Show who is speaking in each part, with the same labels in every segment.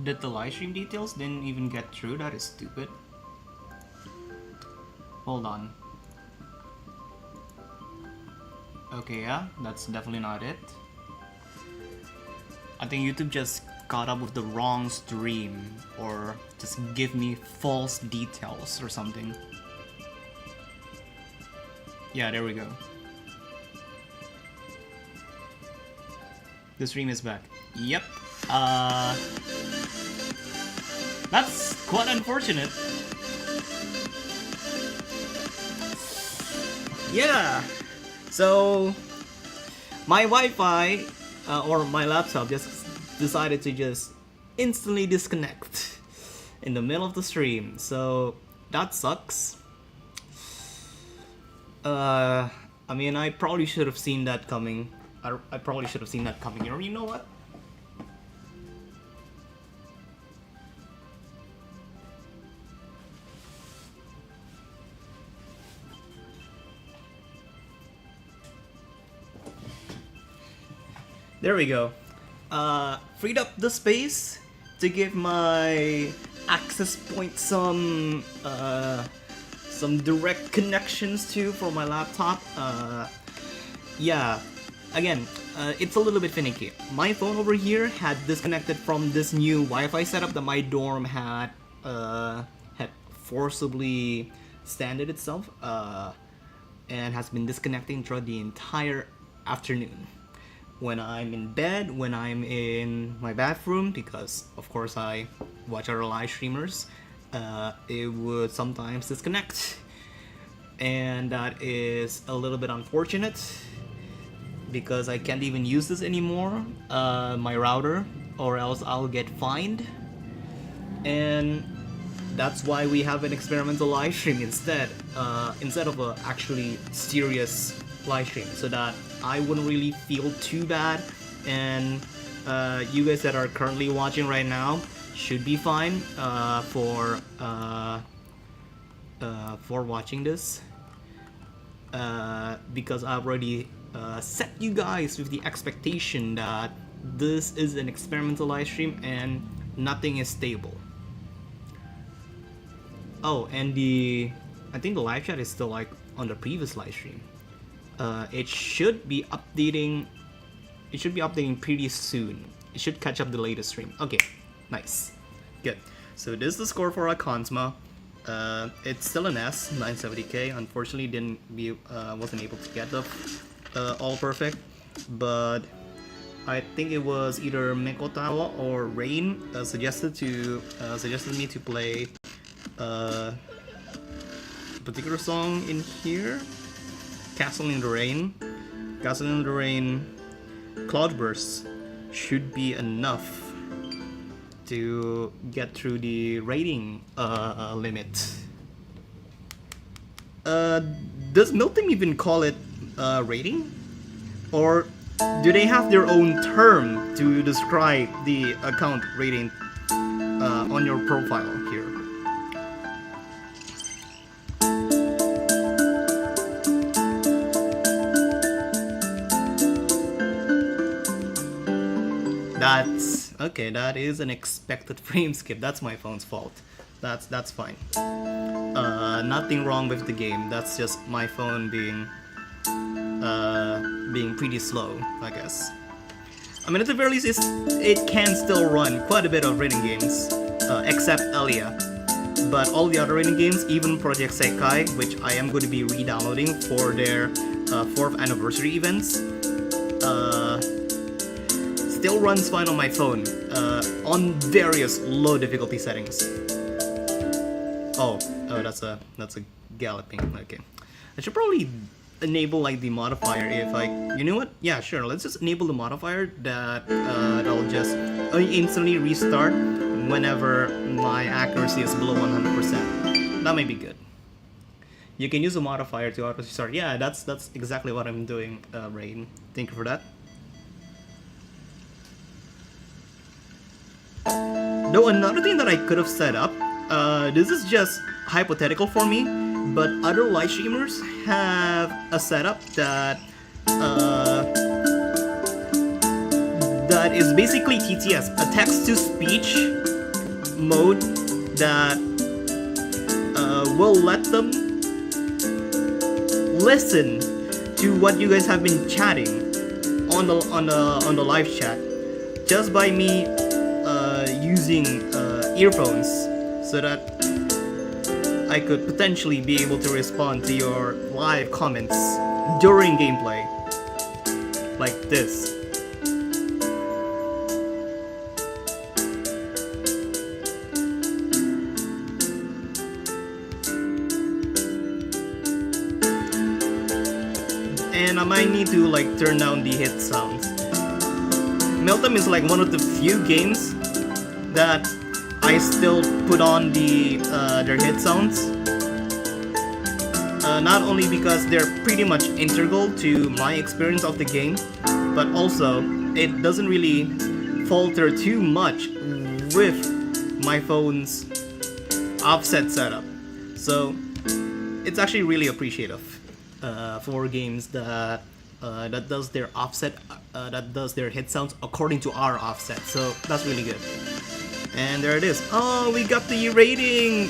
Speaker 1: Did the live stream details didn't even get through? That is stupid. Hold on. Okay, yeah, that's definitely not it. I think YouTube just caught up with the wrong stream, or just give me false details or something. Yeah, there we go. The stream is back. Yep. That's quite unfortunate. Yeah. So my Wi-Fi or my laptop just decided to just instantly disconnect in the middle of the stream. So that sucks. I mean, I probably should have seen that coming. I probably should have seen that coming. Or you know what? There we go. Freed up the space to give my access point some direct connections to for my laptop. Yeah, again, it's a little bit finicky. My phone over here had disconnected from this new Wi-Fi setup that my dorm had forcibly standed itself, and has been disconnecting throughout the entire afternoon. When I'm in bed, when I'm in my bathroom, because of course I watch other live streamers, it would sometimes disconnect, and that is a little bit unfortunate because I can't even use this anymore, my router, or else I'll get fined. And that's why we have an experimental live stream instead of a actually serious live stream, so that I wouldn't really feel too bad, and you guys that are currently watching right now should be fine for watching this, because I've already set you guys with the expectation that this is an experimental live stream and nothing is stable. Oh, and I think the live chat is still like on the previous live stream. It should be updating. It should be updating pretty soon. It should catch up the latest stream. Okay, nice, good. So this is the score for Akansma. It's still an S, 970k. Unfortunately, wasn't able to get the all perfect, but I think it was either Mekotawa or Rain suggested me to play a particular song in here. Castle in the Rain. Castle in the Rain Cloudburst should be enough to get through the rating limit. Does MIlthm even call it rating? Or do they have their own term to describe the account rating on your profile here? That's okay. That is an expected frame skip. That's my phone's fault. That's fine. Nothing wrong with the game. That's just my phone being pretty slow, I guess. I mean, at the very least, it can still run quite a bit of rating games, except Elia. But all the other rating games, even Project Sekai, which I am going to be re-downloading for their 4th anniversary events, still runs fine on my phone, on various low difficulty settings. Oh, that's a galloping. Okay, I should probably enable like the modifier if you know what? Yeah, sure. Let's just enable the modifier that'll just instantly restart whenever my accuracy is below 100%. That may be good. You can use a modifier to auto restart. Yeah, that's exactly what I'm doing, Rain. Thank you for that. Though another thing that I could have set up, this is just hypothetical for me, but other live streamers have a setup that that is basically TTS, a text-to-speech mode that will let them listen to what you guys have been chatting on the live chat just by me using earphones, so that I could potentially be able to respond to your live comments during gameplay, like this. And I might need to like turn down the hit sounds. MIlthm is like one of the few games that I still put on their hit sounds. Not only because they're pretty much integral to my experience of the game, but also it doesn't really falter too much with my phone's offset setup. So it's actually really appreciative for games that that does their offset, that does their hit sounds according to our offset. So that's really good. And there it is. Oh, we got the rating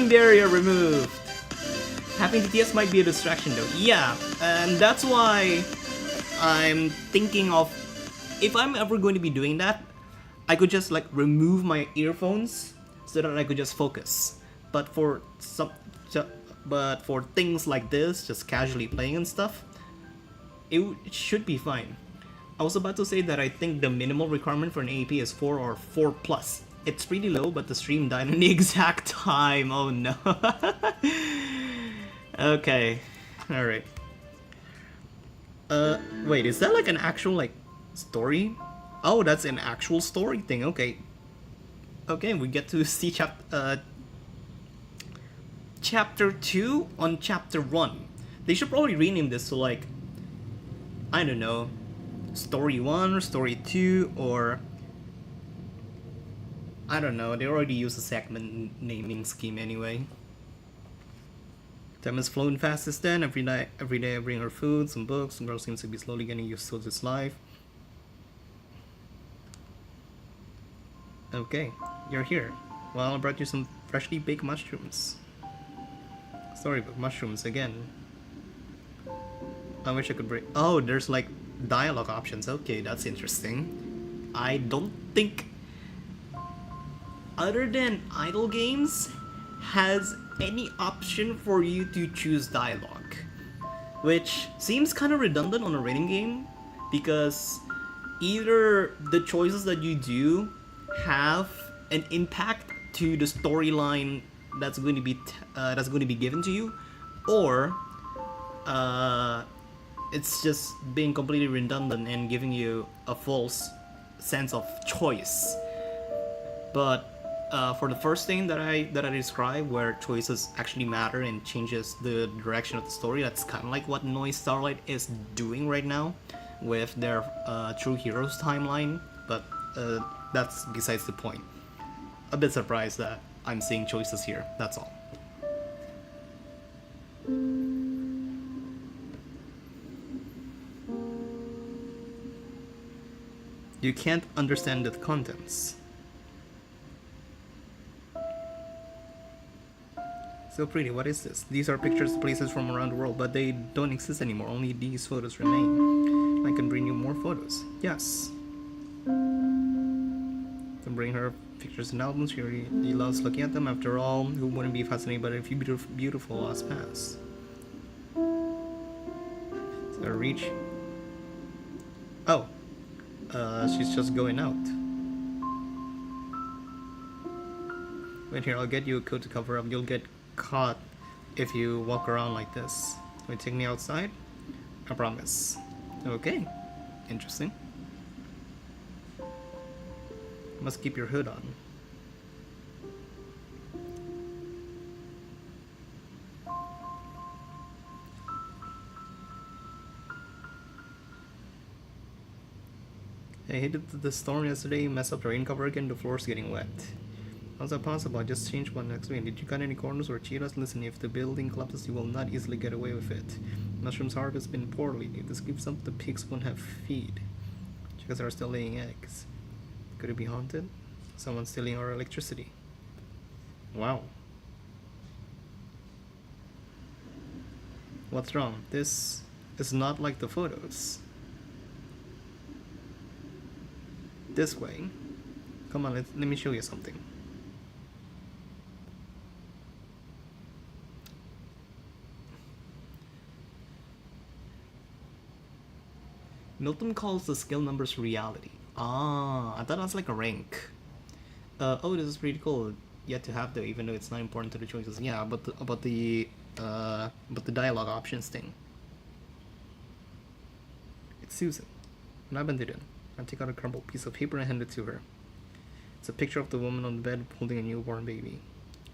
Speaker 1: barrier removed. Having TTS might be a distraction though. Yeah, and that's why I'm thinking of, if I'm ever going to be doing that, I could just like remove my earphones so that I could just focus. But for things like this, just casually playing and stuff, it should be fine. I was about to say that I think the minimal requirement for an AAP is 4 or 4 plus. It's pretty low, but the stream died in the exact time. Oh no. Okay, alright. Wait, is that like an actual like story? Oh, that's an actual story thing. Okay. Okay, we get to see chapter 2 on chapter 1. They should probably rename this to like, I don't know, story 1 or story 2, or I don't know, they already use a segment naming scheme anyway. Time has flown fast since then. Every day I bring her food, some books. The girl seems to be slowly getting used to this life. Okay, you're here. Well, I brought you some freshly baked mushrooms. Sorry, but mushrooms again. I wish I could break. Oh, there's like dialogue options. Okay, that's interesting. I don't think, other than idle games, has any option for you to choose dialogue, which seems kind of redundant on a rating game, because either the choices that you do have an impact to the storyline that's going to be given to you, or it's just being completely redundant and giving you a false sense of choice. But for the first thing that I described, where choices actually matter and changes the direction of the story, that's kind of like what Noise Starlight is doing right now with their True Heroes timeline. But that's besides the point. A bit surprised that I'm seeing choices here, that's all. You can't understand the contents. So pretty, what is this? These are pictures of places from around the world, but they don't exist anymore. Only these photos remain. I can bring you more photos. Yes. Can bring her pictures and albums. She loves looking at them. After all, who wouldn't be fascinated by a few beautiful lost past? So reach. Oh. She's just going out. Wait here, I'll get you a coat to cover up. You'll get caught if you walk around like this. Will you take me outside? I promise. Okay. Interesting. Must keep your hood on. I hated the storm yesterday, messed up the rain cover again, the floor's getting wet. How's that possible? I just changed one next week. Did you cut any corners or cheat us? Listen, if the building collapses, you will not easily get away with it. Mushrooms harvest been poorly. This gives up the pigs won't have feed. Chickens are still laying eggs. Could it be haunted? Someone stealing our electricity. Wow. What's wrong? This is not like the photos. This way. Come on, let me show you something. MIlthm calls the skill numbers reality. Ah, I thought that's like a rank. Oh, this is pretty cool. Yet to have though, even though it's not important to the choices. Yeah, about the dialogue options thing. It's Susan. What happened to them? I take out a crumpled piece of paper and hand it to her. It's a picture of the woman on the bed holding a newborn baby.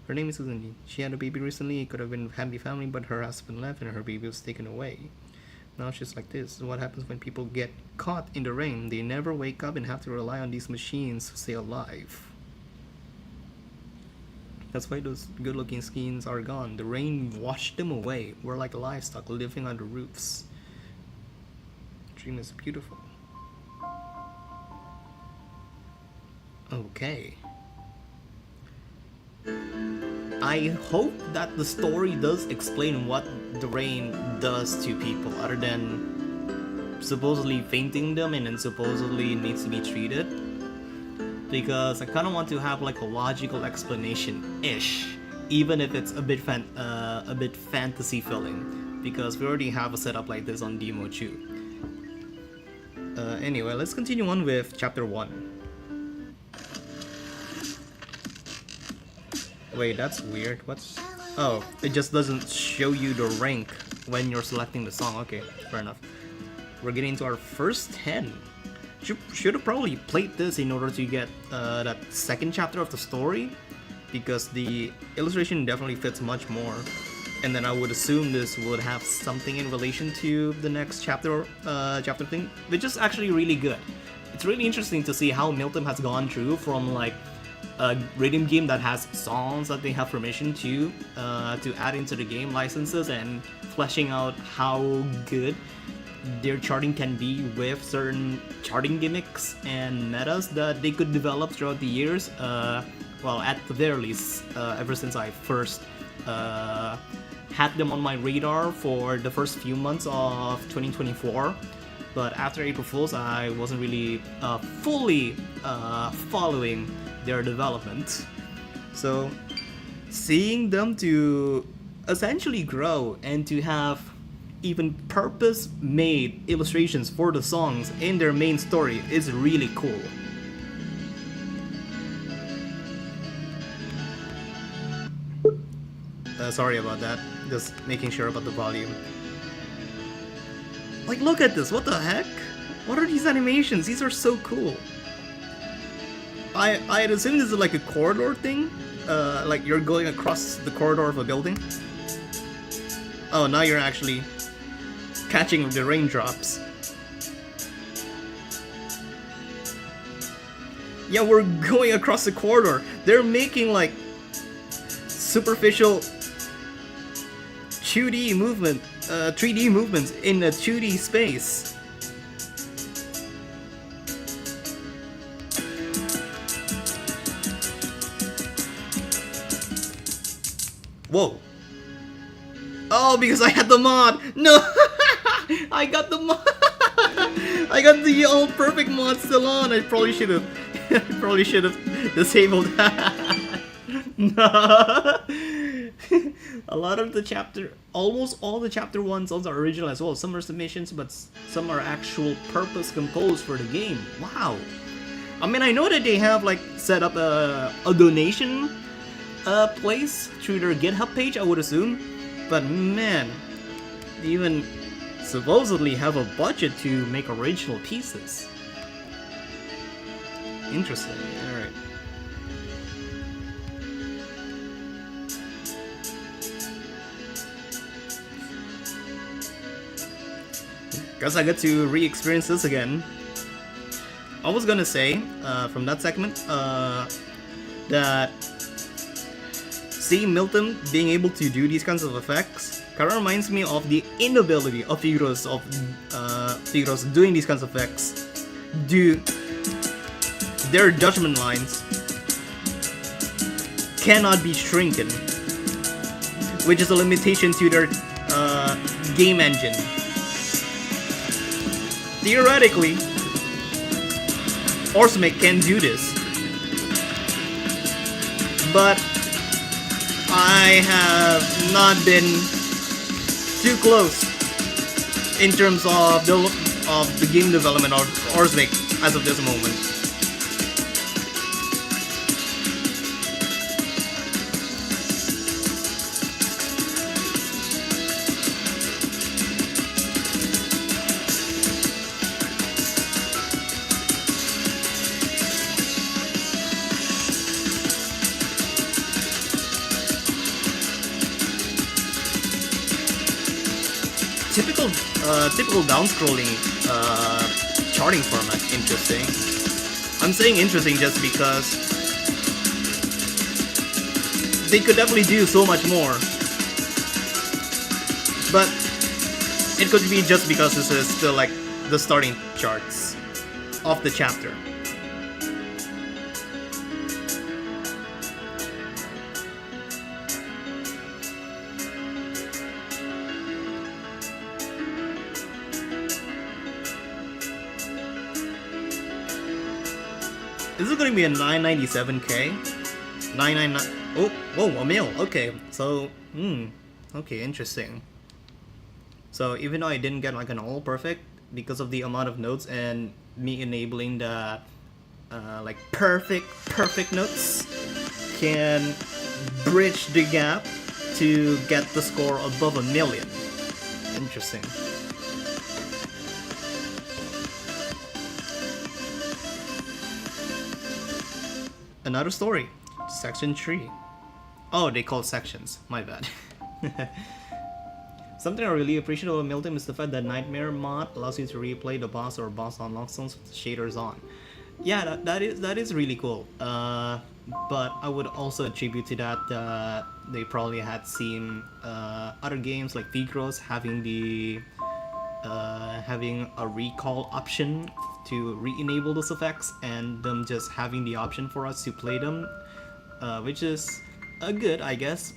Speaker 1: Her name is Susan. She had a baby recently. It could have been a happy family, but her husband left and her baby was taken away. Now she's like this. What happens when people get caught in the rain? They never wake up and have to rely on these machines to stay alive. That's why those good-looking skins are gone. The rain washed them away. We're like livestock living under roofs. The dream is beautiful. Okay. I hope that the story does explain what the rain does to people, other than supposedly fainting them and then supposedly needs to be treated. Because I kind of want to have like a logical explanation-ish, even if it's a bit fantasy filling, because we already have a setup like this on Demo 2. Anyway, let's continue on with chapter 1. Wait, that's weird. What? Oh, it just doesn't show you the rank when you're selecting the song. Okay, fair enough. We're getting to our first 10. Should have probably played this in order to get that second chapter of the story, because the illustration definitely fits much more. And then I would assume this would have something in relation to the next chapter thing, which is actually really good. It's really interesting to see how MIlthm has gone through from like a rhythm game that has songs that they have permission to add into the game licenses, and fleshing out how good their charting can be with certain charting gimmicks and metas that they could develop throughout the years. Well, at the very least, ever since I first had them on my radar for the first few months of 2024. But after April Fools, I wasn't really fully following their development. So seeing them to essentially grow and to have even purpose-made illustrations for the songs in their main story is really cool. Sorry about that, just making sure about the volume. Like, look at this, what the heck? What are these animations? These are so cool. I'd assume this is like a corridor thing, like you're going across the corridor of a building. Oh, now you're actually catching the raindrops. Yeah, we're going across the corridor. They're making like superficial 2D movement, 3D movements in a 2D space. Whoa. Oh, because I had the mod! No! I got the mod! I got the old perfect mod still on! I probably should have disabled that. No. A lot of the almost all the chapter 1 songs are original as well. Some are submissions, but some are actual purpose composed for the game. Wow. I mean, I know that they have like set up a donation place through their GitHub page, I would assume. But man, they even supposedly have a budget to make original pieces. Interesting, alright. Guess I get to re-experience this again. I was gonna say, from that segment, that seeing MIlthm being able to do these kinds of effects kinda reminds me of the inability of Figuros doing these kinds of effects Dude, their judgment lines cannot be shrinken, which is a limitation to their game engine. Theoretically, Orsmic can do this, but I have not been too close in terms of the game development of Orsmic as of this moment. Typical down-scrolling charting format. Interesting. I'm saying interesting just because they could definitely do so much more, but it could be just because this is still like the starting charts of the chapter. This is going to be a 997k. 999. Oh, whoa, a mil. Okay, so, okay, interesting. So even though I didn't get like an all perfect because of the amount of notes and me enabling the like perfect notes can bridge the gap to get the score above 1 million. Interesting. Another story. Section 3. Oh, they call sections. My bad. Something I really appreciate about MIlthm is the fact that Nightmare mod allows you to replay the boss or boss unlock zones with the shaders on. Yeah, that is really cool. But I would also attribute to that they probably had seen other games like Vigros having the having a recall option to re-enable those effects, and them just having the option for us to play them, which is good, I guess.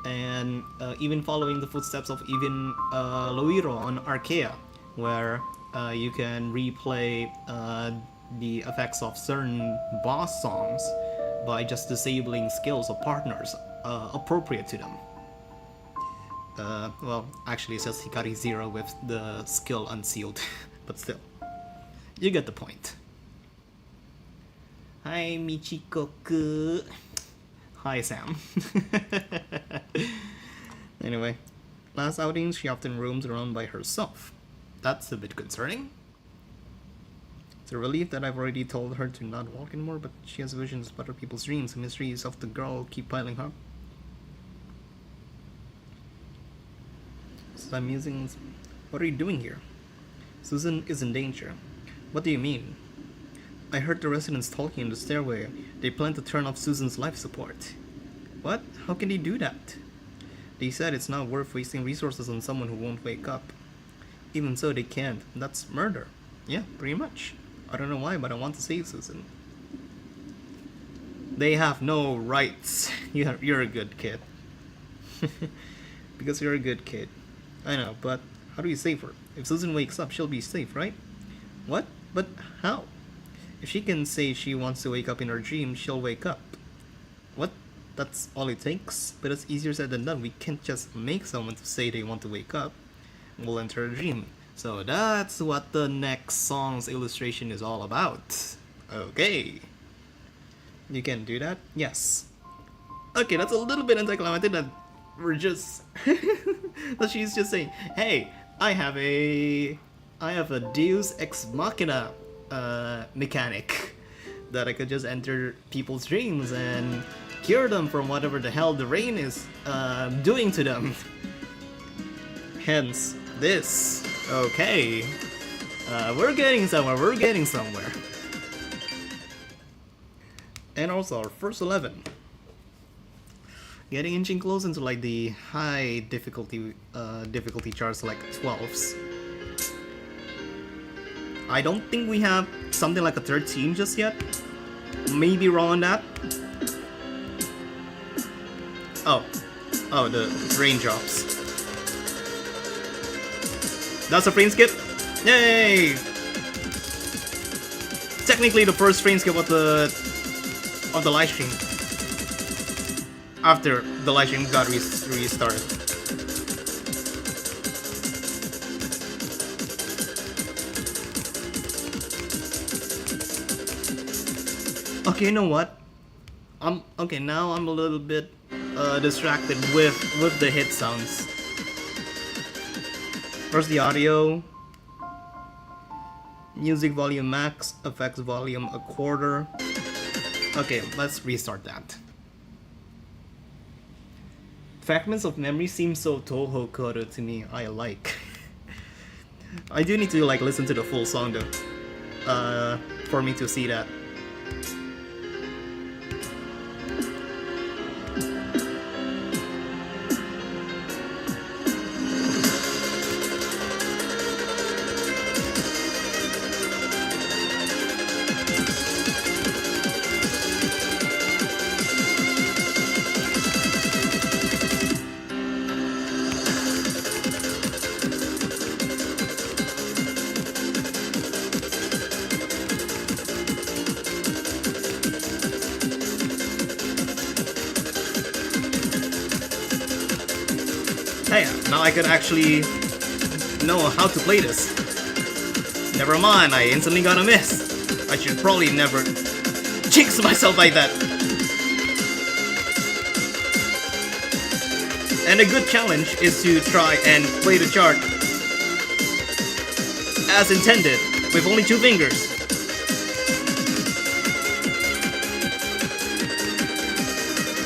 Speaker 1: And even following the footsteps of even Loiro on Archaea, where you can replay the effects of certain boss songs by just disabling skills of partners appropriate to them. Well, actually it says Hikari 0 with the skill unsealed, but still. You get the point. Hi, Michikoku. Hi, Sam. Anyway, last outing, she often roams around by herself. That's a bit concerning. It's a relief that I've already told her to not walk anymore, but she has visions of other people's dreams. The mysteries of the girl keep piling up. So I'm using... What are you doing here? Susan is in danger. What do you mean? I heard the residents talking in the stairway. They plan to turn off Susan's life support. What? How can they do that? They said it's not worth wasting resources on someone who won't wake up. Even so, they can't. That's murder. Yeah, pretty much. I don't know why, but I want to save Susan. They have no rights. You're a good kid. Because you're a good kid. I know, but how do you save her? If Susan wakes up, she'll be safe, right? What? But how? If she can say she wants to wake up in her dream, she'll wake up. What? That's all it takes? But it's easier said than done. We can't just make someone to say they want to wake up. We'll enter a dream. So that's what the next song's illustration is all about. Okay. You can do that? Yes. Okay, that's a little bit anticlimactic that we're just... that she's just saying, hey, I have a Deus Ex Machina mechanic that I could just enter people's dreams and cure them from whatever the hell the rain is doing to them. Hence this. Okay. We're getting somewhere. And also our first 11. Getting inching close into like the high difficulty charts, like 12s. I don't think we have something like a 13 just yet. Maybe wrong on that. Oh, the raindrops. That's a frame skip. Yay! Technically, the first frame skip of the live stream. After the live stream got restarted. Okay, you know what? Okay. Now I'm a little bit distracted with the hit sounds. Where's the audio? Music volume max, effects volume a quarter. Okay, let's restart that. Fragments of memory seem so Toho Kodo to me. I like. I do need to like listen to the full song though, for me to see that. Hey, now I could actually know how to play this. Never mind, I instantly got a miss. I should probably never jinx myself like that. And a good challenge is to try and play the chart as intended, with only 2 fingers.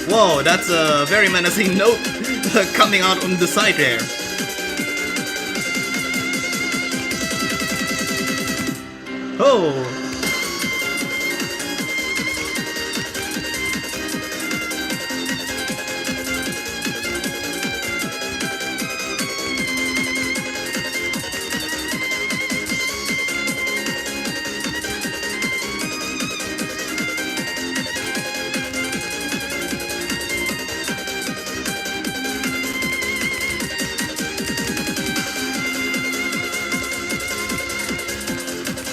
Speaker 1: Whoa, that's a very menacing note coming out on the side there. Oh!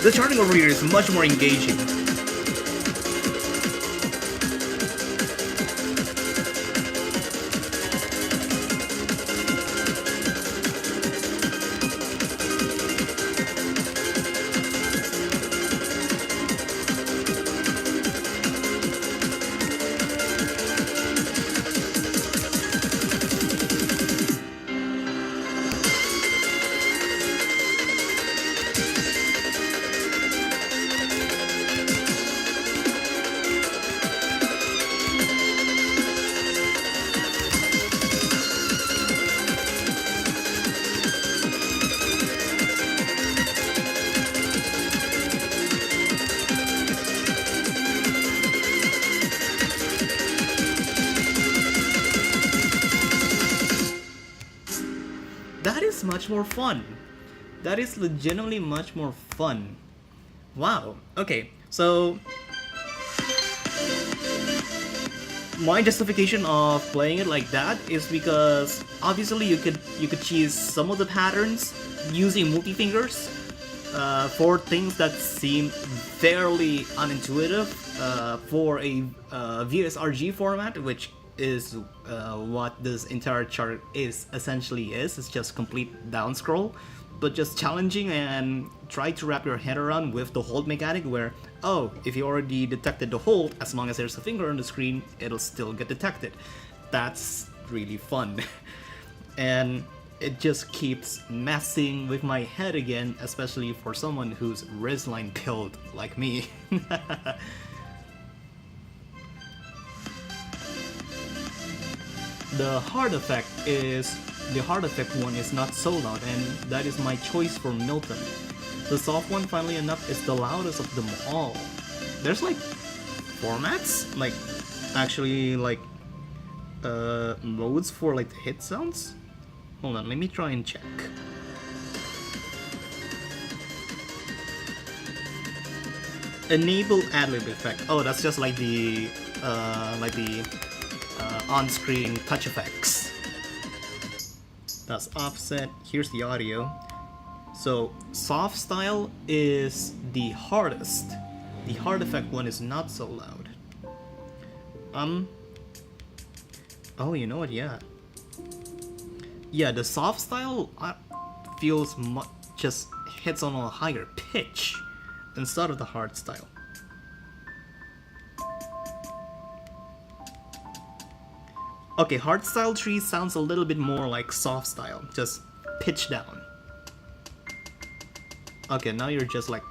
Speaker 1: The charting over here is much more engaging. That is much more fun. That is legitimately much more fun. Wow. Okay, so my justification of playing it like that is because obviously you could choose some of the patterns using multi-fingers for things that seem fairly unintuitive for a VSRG format, which is what this entire chart is essentially is. It's just complete down scroll, but just challenging and try to wrap your head around with the hold mechanic where, oh, if you already detected the hold, as long as there's a finger on the screen, it'll still get detected. That's really fun. And it just keeps messing with my head again, especially for someone who's wristline pilled like me. The hard effect one is not so loud, and that is my choice for MIlthm. The soft one, funnily enough, is the loudest of them all. There's like formats, like actually like modes for like the hit sounds. Hold on, let me try and check. Enable ad-lib effect. Oh, that's just like the on-screen touch effects. That's offset. Here's the audio. So soft style is the hardest. The hard effect one is not so loud. Oh, you know what? Yeah. Yeah, the soft style feels just hits on a higher pitch instead of the hard style. Okay, hard style tree sounds a little bit more like soft style, just pitch down. Okay, now you're just like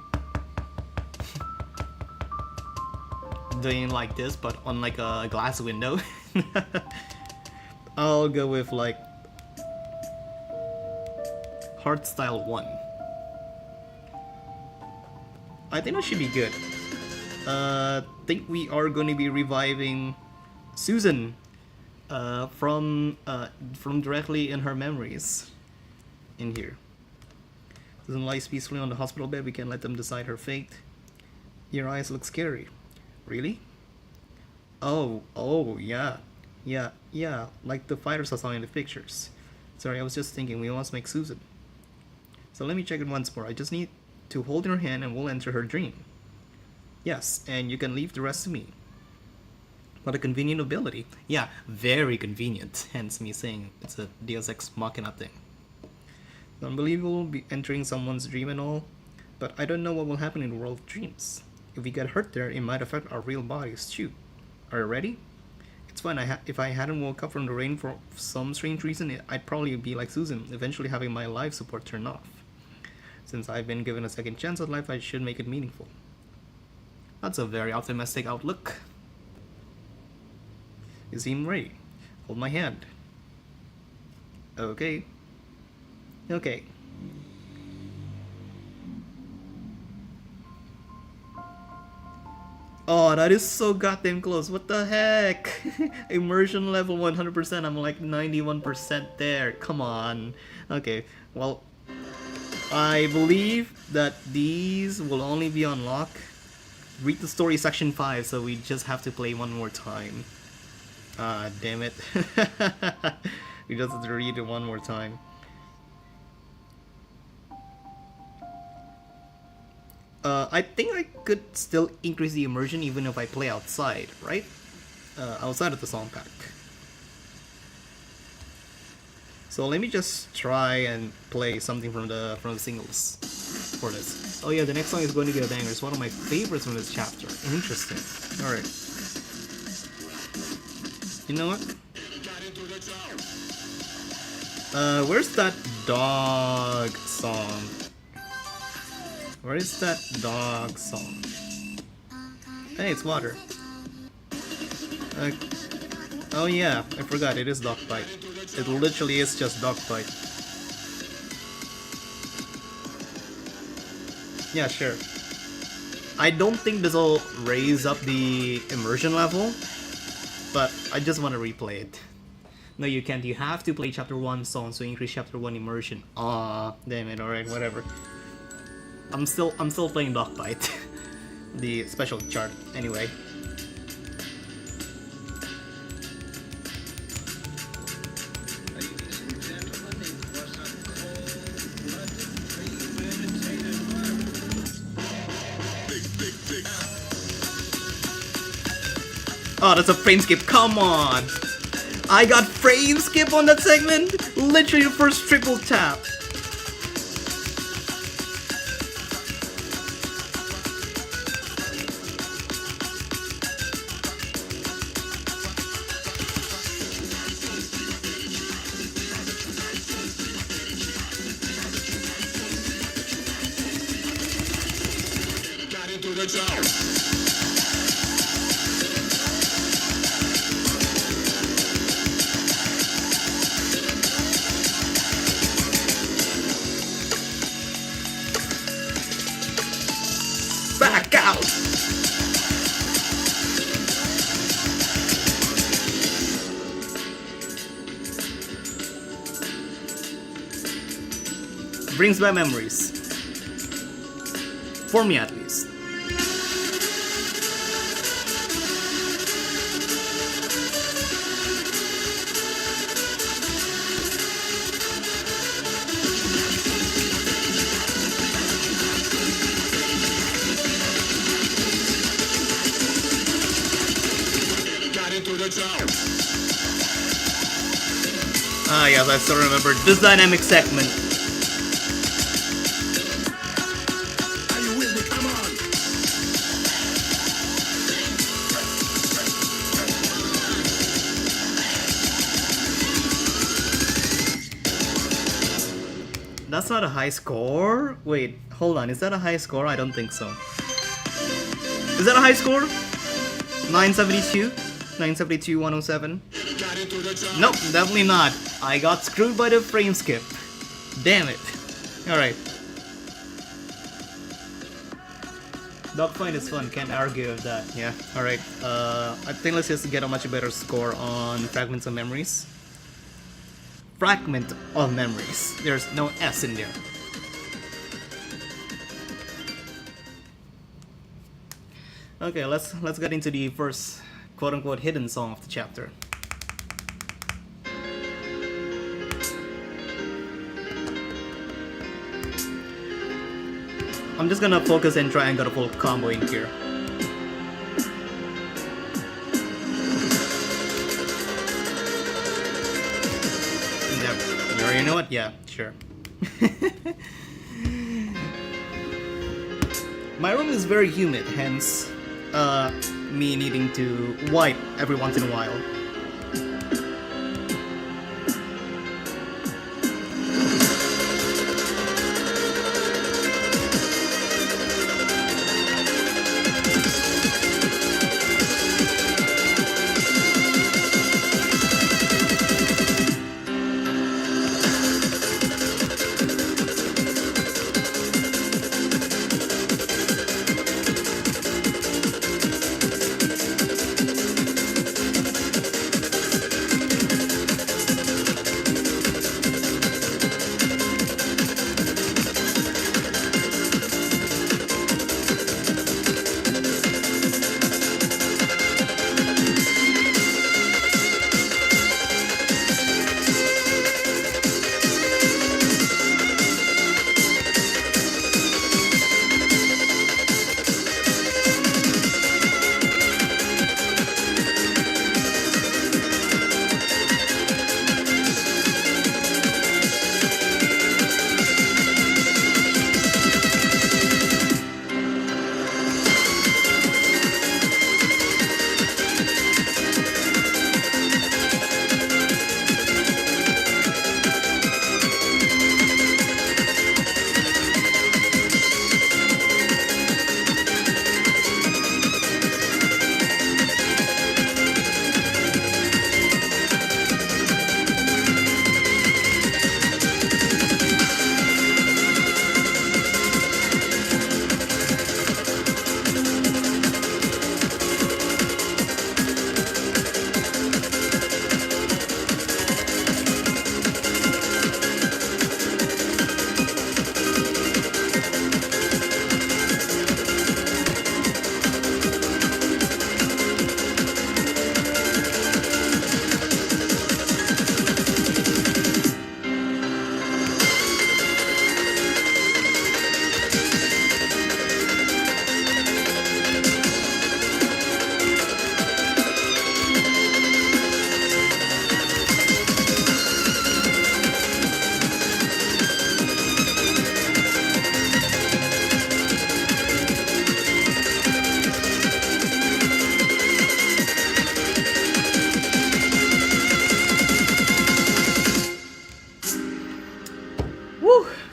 Speaker 1: doing like this, but on like a glass window. I'll go with like hard style 1. I think that should be good. Think we are going to be reviving Susan from directly in her memories in here. Susan lies peacefully on the hospital bed. We can't let them decide her fate. Your eyes look scary. Really? Oh, yeah. Yeah, like the fighters I saw in the pictures. Sorry, I was just thinking we must make Susan. So let me check it once more. I just need to hold her hand and we'll enter her dream. Yes, and you can leave the rest to me. What a convenient ability. Yeah, very convenient. Hence me saying it's a Deus Ex Machina thing. It's unbelievable be entering someone's dream and all, but I don't know what will happen in the world of dreams. If we get hurt there, it might affect our real bodies too. Are you ready? It's fine. If I hadn't woke up from the rain for some strange reason, I'd probably be like Susan, eventually having my life support turned off. Since I've been given a second chance at life, I should make it meaningful. That's a very optimistic outlook. You seem ready. Hold my hand. Okay. Okay. Oh, that is so goddamn close. What the heck? Immersion level 100%. I'm like 91% there. Come on. Okay, well, I believe that these will only be unlocked. Read the story section 5, so we just have to play one more time. Ah, damn it. We just have to read it one more time. I think I could still increase the immersion even if I play outside, right? Outside of the song pack. So let me just try and play something from the singles for this. Oh yeah, the next song is going to be a banger. It's one of my favorites from this chapter. Interesting. Alright. You know what? Where's that dog song? Where is that dog song? Hey, it's water. Oh yeah, I forgot, it is dog bite. It literally is just dog bite. Yeah, sure. I don't think this will raise up the immersion level, but I just want to replay it. No, you can't. You have to play chapter 1 songs to increase chapter 1 immersion. Aw, damn it. Alright, whatever. I'm still playing Dogbite, the special chart. Anyway. Oh, that's a frame skip. Come on! I got frame skip on that segment? Literally the first triple tap. Back out! Brings back memories. For me at least. Ah, yes, I still remember this dynamic segment. That's not a high score? Wait, hold on, is that a high score? I don't think so. Is that a high score? 972? 972, 107? Nope, definitely not. I got screwed by the frame skip. Damn it. Alright. Dogfight is fun, can't argue with that. Yeah, alright. I think let's just get a much better score on Fragments of Memories. Fragment of Memories. There's no S in there. Okay, let's get into the first quote-unquote hidden song of the chapter. I'm just gonna focus and try and get a full combo in here. Yep, you know what? Yeah, sure. My room is very humid, hence me needing to wipe every once in a while.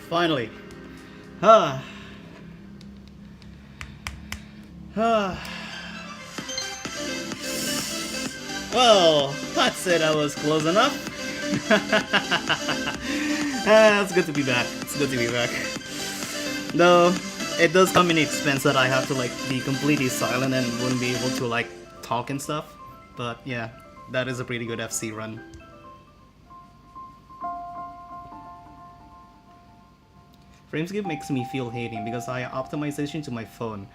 Speaker 1: Finally. Well, I'd say that was close enough. It's good to be back. It's good to be back. Though, it does come in the expense that I have to like be completely silent and wouldn't be able to like talk and stuff. But yeah, that is a pretty good FC run. Frameskip makes me feel hating because I optimization to my phone.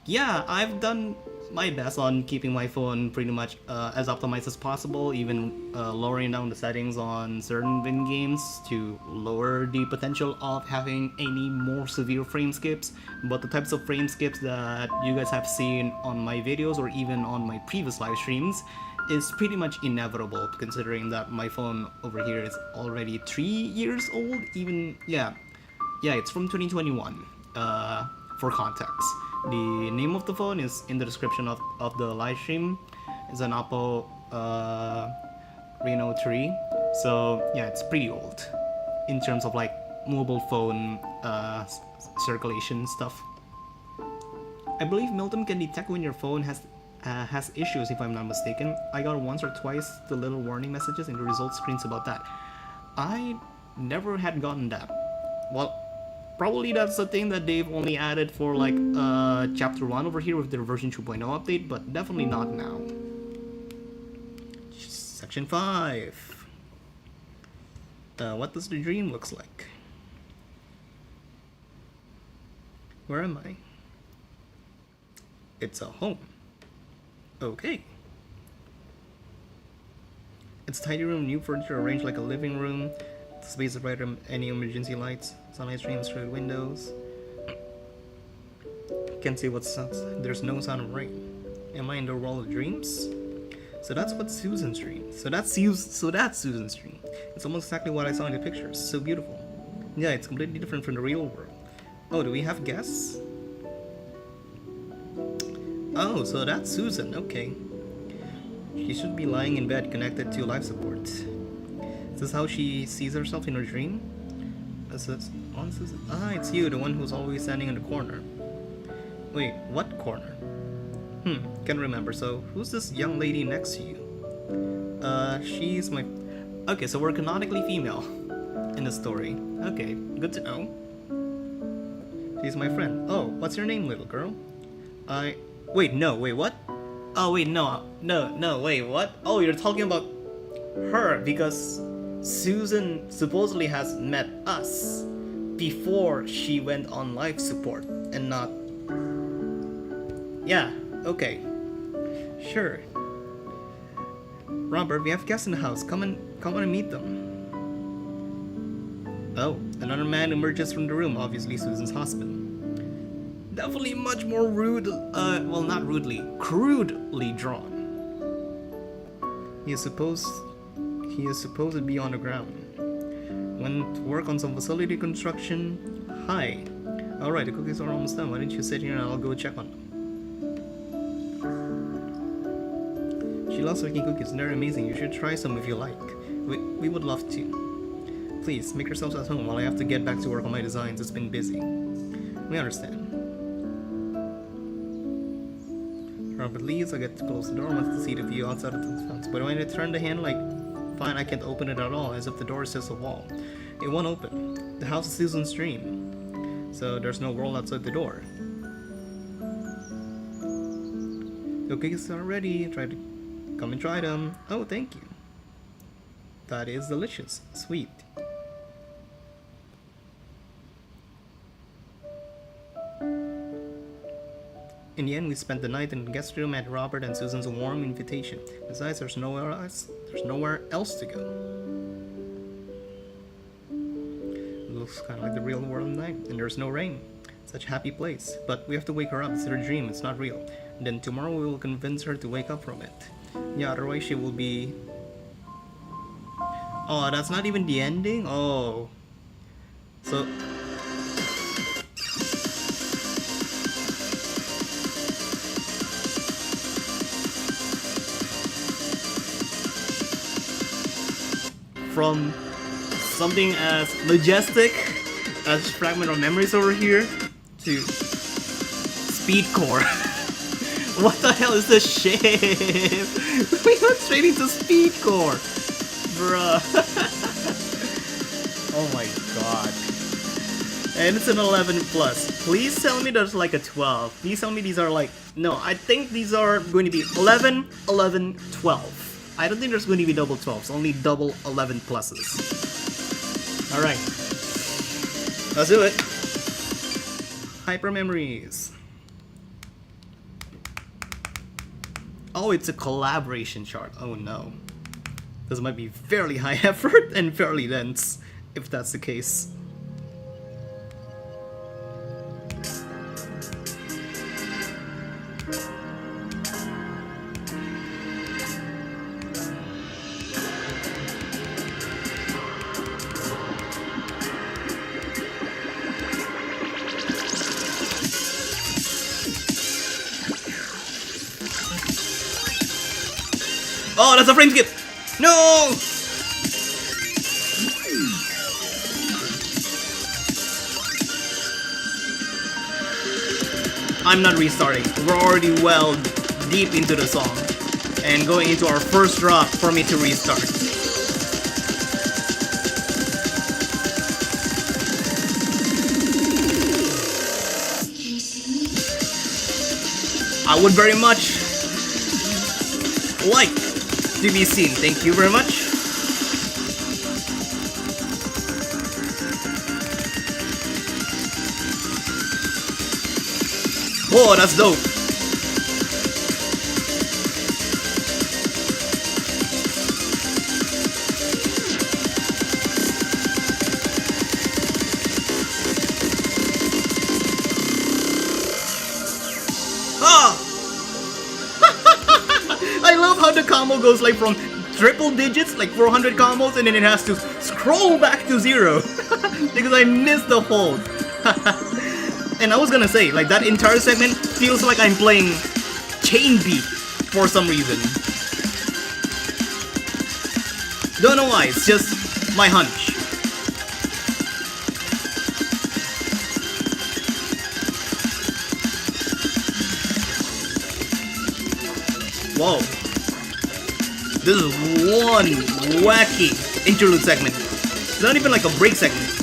Speaker 1: Yeah, I've done my best on keeping my phone pretty much as optimized as possible, even lowering down the settings on certain win games to lower the potential of having any more severe frame skips. But the types of frame skips that you guys have seen on my videos or even on my previous live streams, is pretty much inevitable, considering that my phone over here is already 3 years old. Even yeah, it's from 2021. For context, the name of the phone is in the description of the live stream. It's an Oppo Reno 3. So yeah, it's pretty old in terms of like mobile phone circulation stuff. I believe MIlthm can detect when your phone has issues, if I'm not mistaken. I got once or twice the little warning messages in the results screens about that. I never had gotten that. Well, probably that's a thing that they've only added for like chapter 1 over here with their version 2.0 update, but definitely not now. Section 5. What does the dream looks like? Where am I? It's a home. Okay. It's a tidy room, new furniture arranged like a living room. The space is bright from any emergency lights. Sunlight streams through windows. Can't see what's outside. There's no sound of rain. Am I in the world of dreams? So that's what Susan's dream. So that's Susan's dream. It's almost exactly what I saw in the pictures. So beautiful. Yeah, it's completely different from the real world. Oh, do we have guests? Oh, so that's Susan. Okay. She should be lying in bed connected to life support. Is this how she sees herself in her dream? Ah, it's you, the one who's always standing in the corner. Wait, what corner? Can't remember. So, who's this young lady next to you? She's my... Okay, so we're canonically female in the story. Okay, good to know. She's my friend. Oh, what's your name, little girl? Wait, what? Oh, wait, no, wait, what? Oh, you're talking about her, because Susan supposedly has met us before she went on life support, and not... Yeah, okay. Sure. Robert, we have guests in the house. Come and meet them. Oh, another man emerges from the room, obviously Susan's husband. Definitely much more rude, well, not rudely, crudely drawn. He is supposed to be on the ground. Went to work on some facility construction. Hi. Alright, the cookies are almost done. Why don't you sit here and I'll go check on them. She loves making cookies, they're amazing. You should try some if you like. We would love to. Please, make yourselves at home while I have to get back to work on my designs. It's been busy. We understand. Robert leaves, I get to close the door, wants to see the view outside of the fence. But when I turn the handle, like, fine, I can't open it at all, as if the door is just a wall. It won't open. The house is Susan's dream. So there's no world outside the door. The cookies are ready. Come and try them. Oh, thank you. That is delicious. Sweet. In the end, we spent the night in the guest room at Robert and Susan's warm invitation. Besides, there's nowhere else to go. It looks kind of like the real world at night, and there's no rain. Such a happy place. But we have to wake her up. It's her dream. It's not real. And then tomorrow we will convince her to wake up from it. Yeah, otherwise she will be... Oh, that's not even the ending? Oh. So... From something as majestic as Fragment of Memories over here to Speedcore. What the hell is this shit? We went straight into Speedcore, bruh. Oh my god. And it's an 11 plus. Please tell me there's like a 12. Please tell me these are like... No, I think these are going to be 11, 11, 12. I don't think there's going to be double 12s, only double 11 pluses. Alright. Let's do it. Hyper Memories. Oh, it's a collaboration chart. Oh no. This might be fairly high effort and fairly dense, if that's the case. Oh, that's a frame skip! No! I'm not restarting. We're already well deep into the song. And going into our first drop for me to restart. I would very much like to be seen. Thank you very much. Whoa, that's dope. Ah! I love how the combo goes like from triple digits, like 400 combos, and then it has to scroll back to 0 because I missed the hold. And I was gonna say, like, that entire segment feels like I'm playing Chain Beat for some reason. Don't know why, it's just my hunch. Whoa. This is one wacky interlude segment. It's not even like a break segment.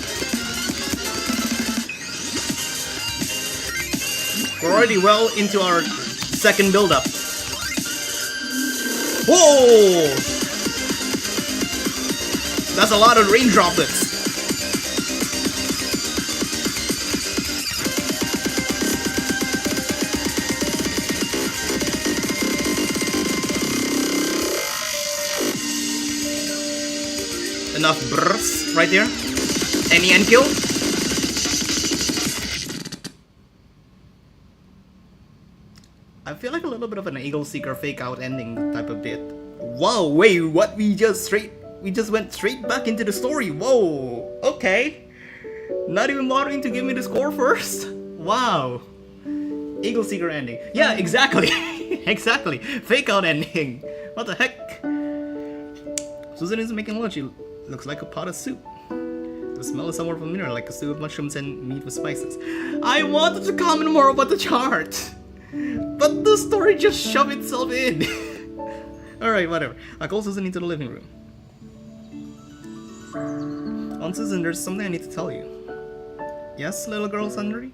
Speaker 1: We're already well into our second build-up. Whoa! That's a lot of rain droplets. Enough bursts right there. Any end kill? I feel like a little bit of an Eagle Seeker fake out ending type of bit. Whoa, wait, what? We just went straight back into the story. Whoa, okay. Not even bothering to give me the score first? Wow. Eagle Seeker ending. Yeah, exactly. Exactly. Fake out ending. What the heck? Susan is making lunch. She looks like a pot of soup. The smell is somewhat familiar, like a stew of mushrooms and meat with spices. I wanted to comment more about the chart, but the story just shoved itself in. Alright, whatever. I call Susan into the living room. Aunt Susan, there's something I need to tell you. Yes, little girl Sundry?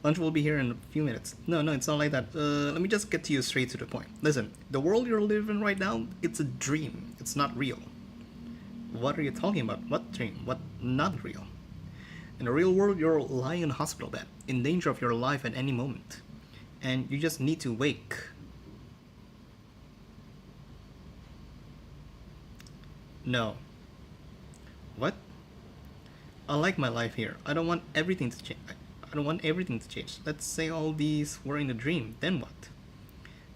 Speaker 1: Lunch will be here in a few minutes. No, it's not like that. Let me just get to you straight to the point. Listen, the world you're living right now, it's a dream. It's not real. What are you talking about? What dream? What not real? In the real world, you're lying in a hospital bed, in danger of your life at any moment. And you just need to wake. No. What? I like my life here. I don't want everything to change. I don't want everything to change. Let's say all these were in a dream. Then what?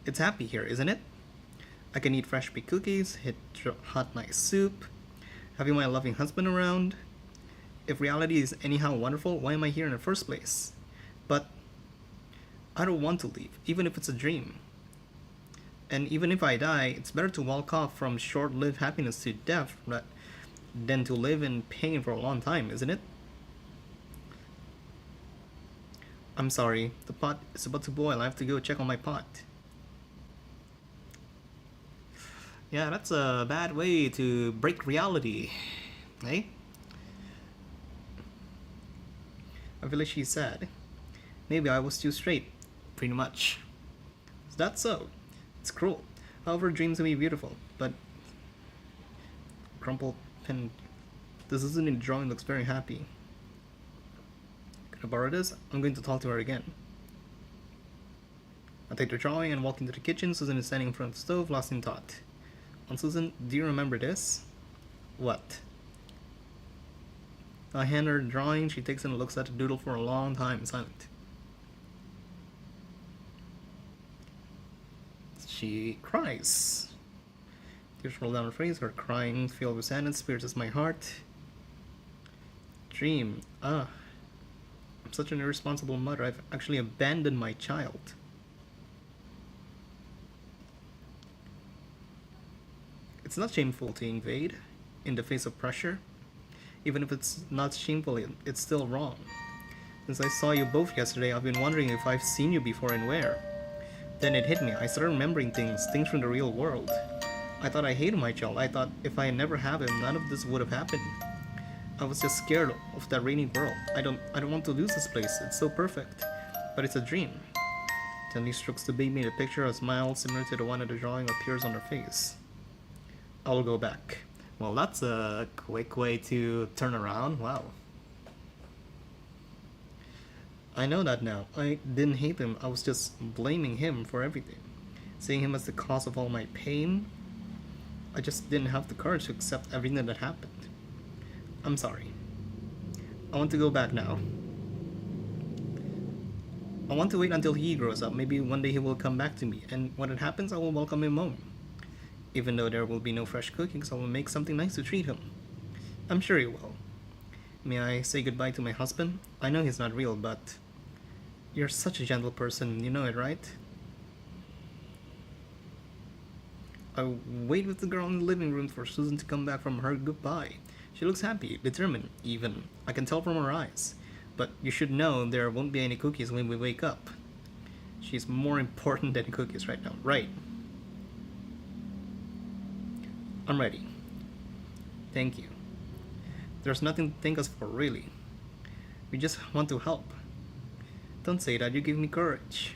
Speaker 1: It's happy here, isn't it? I can eat fresh baked cookies, hit hot nice soup, having my loving husband around. If reality is anyhow wonderful, why am I here in the first place? But I don't want to leave, even if it's a dream. And even if I die, it's better to walk off from short-lived happiness to death than to live in pain for a long time, isn't it? I'm sorry, the pot is about to boil. I have to go check on my pot. Yeah, that's a bad way to break reality, eh? I feel like she's sad. Maybe I was too straight, pretty much. Is that so? It's cruel. However, dreams can be beautiful, but crumpled pen. This isn't in the drawing. Looks very happy. Can I borrow this? I'm going to talk to her again. I take the drawing and walk into the kitchen. Susan is standing in front of the stove, lost in thought. Aunt Susan, do you remember this? What? I hand her the drawing. She takes it and looks at the doodle for a long time, silent. She cries. Tears roll down her face. Her crying, filled with sadness, pierces my heart. Dream. I'm such an irresponsible mother. I've actually abandoned my child. It's not shameful to invade in the face of pressure. Even if it's not shameful, it's still wrong. Since I saw you both yesterday, I've been wondering if I've seen you before and where. Then it hit me. I started remembering things from the real world. I thought I hated my child. I thought if I never had him, none of this would have happened. I was just scared of that rainy world. I don't want to lose this place. It's so perfect. But it's a dream. Gently strokes the baby in the picture. A smile similar to the one in the drawing appears on her face. I will go back. Well, that's a quick way to turn around. Wow. I know that now. I didn't hate him. I was just blaming him for everything. Seeing him as the cause of all my pain. I just didn't have the courage to accept everything that happened. I'm sorry. I want to go back now. I want to wait until he grows up. Maybe one day he will come back to me, and when it happens, I will welcome him home. Even though there will be no fresh cookings, I will make something nice to treat him. I'm sure he will. May I say goodbye to my husband? I know he's not real, but you're such a gentle person, you know it, right? I wait with the girl in the living room for Susan to come back from her goodbye. She looks happy, determined, even. I can tell from her eyes. But you should know there won't be any cookies when we wake up. She's more important than cookies right now, right? I'm ready. Thank you. There's nothing to thank us for, really. We just want to help. Don't say that, you give me courage.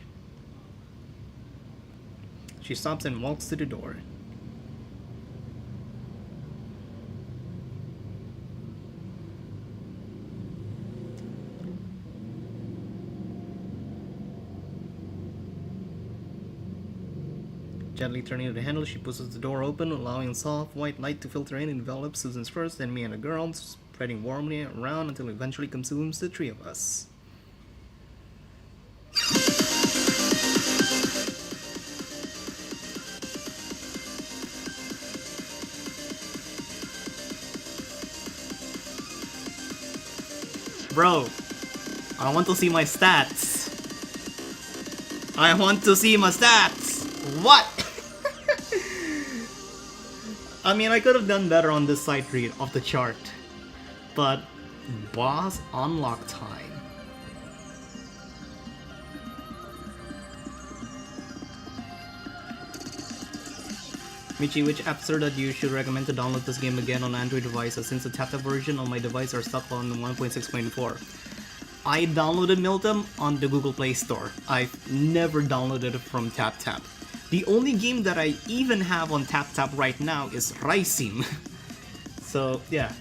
Speaker 1: She stops and walks to the door. Gently turning the handle, she pushes the door open, allowing soft white light to filter in and envelop Susan's first, then me and the girl, spreading warmly around until it eventually consumes the three of us. Bro, I want to see my stats. I want to see my stats. What? I mean, I could have done better on this side read of the chart, but boss unlock time. Michi, which apps are that you should recommend to download this game again on Android devices, since the tap-tap version on my device are stuck on 1.6.4. I downloaded MIlthm on the Google Play Store. I've never downloaded it from TapTap. The only game that I even have on TapTap right now is Racing. So yeah,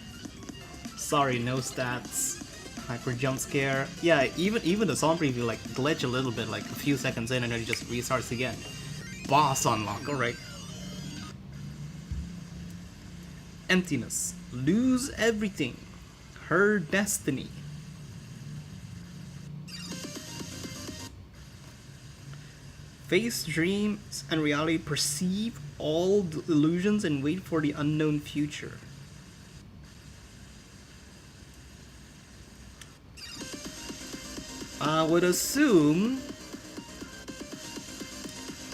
Speaker 1: sorry, no stats. Hyper jump scare. Yeah, even the song preview like glitch a little bit, like a few seconds in, and then it just restarts again. Boss unlock. All right. Emptiness. Lose everything. Her destiny. Face dreams and reality, perceive all the illusions and wait for the unknown future. I would assume...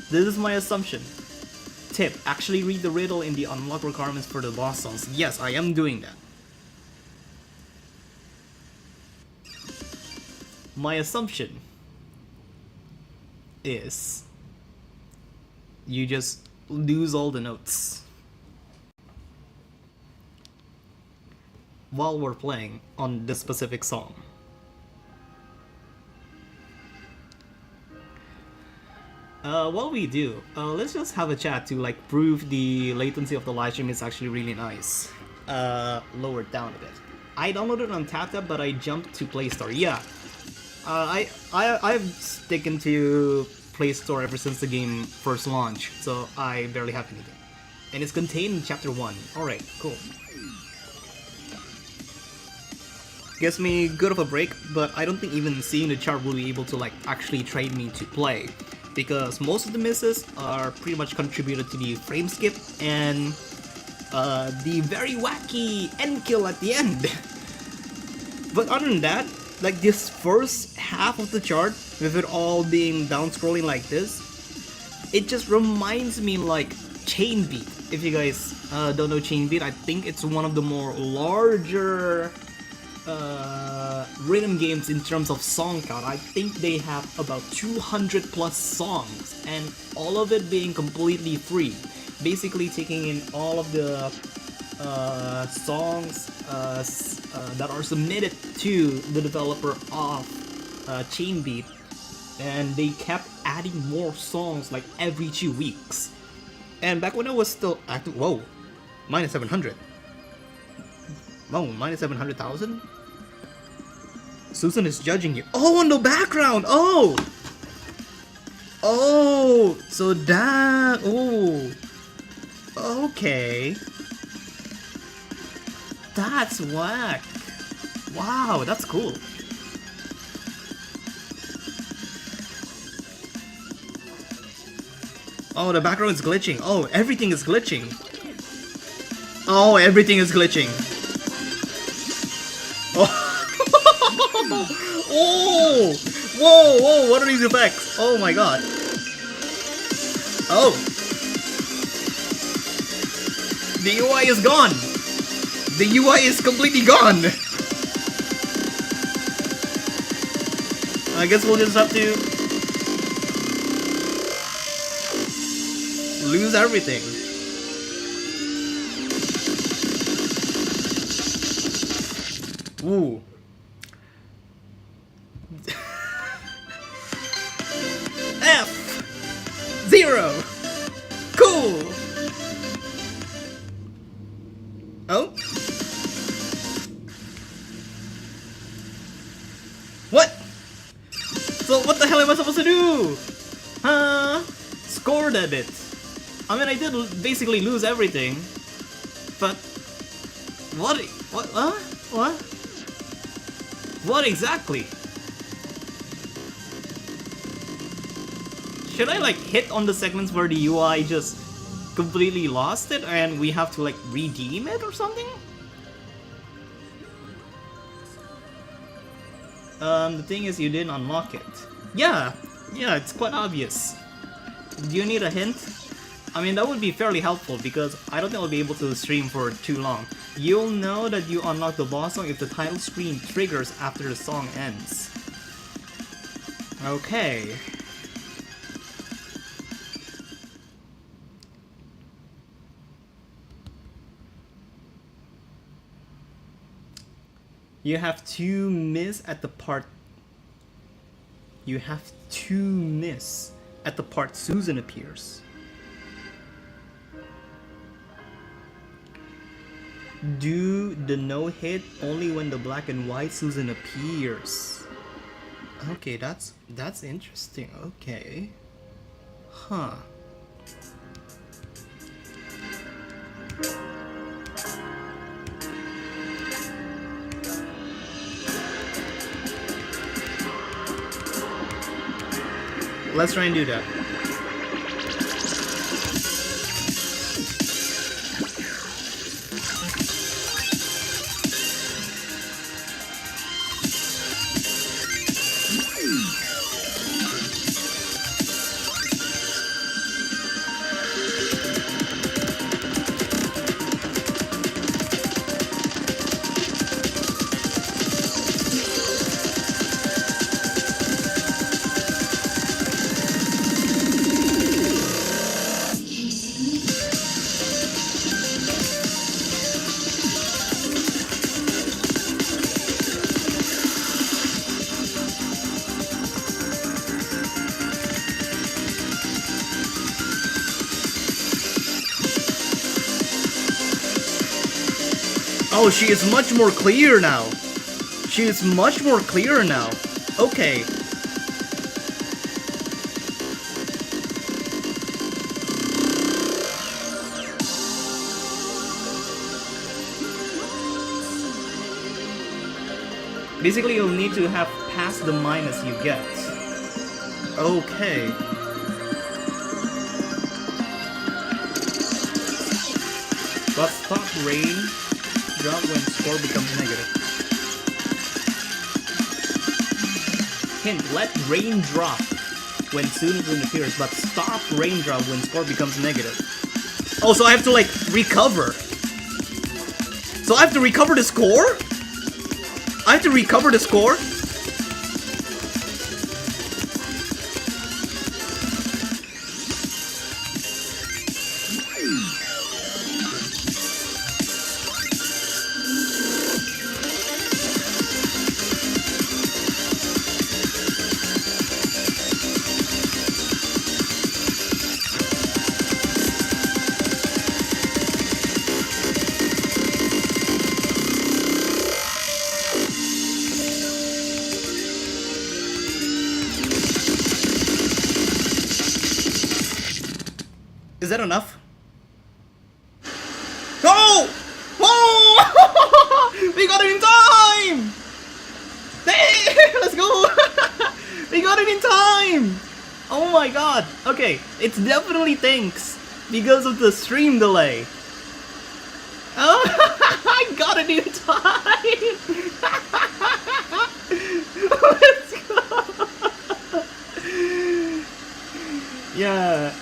Speaker 1: This is my assumption. Tip, actually read the riddle in the unlock requirements for the boss songs. Yes, I am doing that. My assumption is you just lose all the notes while we're playing on this specific song. What we do, let's just have a chat to like prove the latency of the live stream is actually really nice. Lower it down a bit. I downloaded it on TapTap, but I jumped to Play Store. Yeah, I've sticking to Play Store ever since the game first launched, so I barely have anything. And it's contained in Chapter 1. Alright, cool. Gives me good of a break, but I don't think even seeing the chart will be able to like actually trade me to play. Because most of the misses are pretty much contributed to the frame skip and the very wacky end kill at the end. But other than that, like this first half of the chart, with it all being down scrolling like this, it just reminds me like chain beat. If you guys don't know chain beat, I think it's one of the more larger rhythm games in terms of song count. I think they have about 200 plus songs, and all of it being completely free. Basically taking in all of the songs that are submitted to the developer of Chainbeat, and they kept adding more songs like every 2 weeks. And back when I was still active, whoa, minus 700. Whoa, minus 700,000? Susan is judging you. Oh, in the background! Oh! Oh! So that... Oh! Okay. That's whack. Wow, that's cool. Oh, the background is glitching. Oh, everything is glitching. Oh, everything is glitching. Oh. Oh! Whoa, whoa, what are these effects? Oh my god. Oh. The UI is gone. The UI is completely gone. I guess we'll just have to lose everything. Ooh. F0. Cool. Oh. What? So what the hell am I supposed to do? Scored at it. I mean, I did basically lose everything, but what? What? What exactly? Should I like hit on the segments where the UI just completely lost it and we have to like redeem it or something? The thing is you didn't unlock it. Yeah, it's quite obvious. Do you need a hint? I mean, that would be fairly helpful because I don't think I'll be able to stream for too long. You'll know that you unlock the boss song if the title screen triggers after the song ends. Okay. You have to miss at the part. You have to miss at the part Susan appears. Do the no-hit only when the black and white Susan appears. Okay, that's interesting. Okay. Huh. Let's try and do that. Oh, she is much more clear now. She is much more clear now. Okay. Basically, you'll need to have passed the minus you get. Okay. But stop rain. Drop when score becomes negative. Hint, let rain drop when Susan appears, but stop raindrop when score becomes negative. Oh, so I have to like recover. So I have to recover the score? I have to recover the score? Is that enough? Oh! Oh! We got it in time! Hey, let's go! We got it in time! Oh my god. Okay, it's definitely thanks because of the stream delay. Oh, I got it in time! Let's go! Yeah.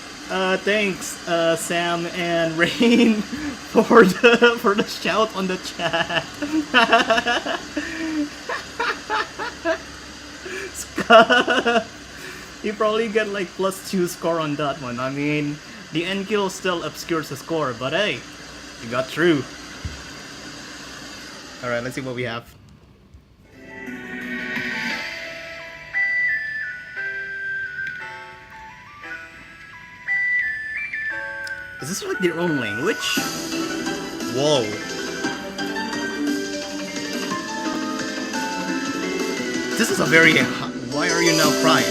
Speaker 1: Thanks, Sam and Rain for the shout on the chat. You probably get like +2 score on that one. I mean, the end kill still obscures the score, but hey, you got through. All right, let's see what we have. Is this like their own language? Whoa. This is a very... Why are you now crying?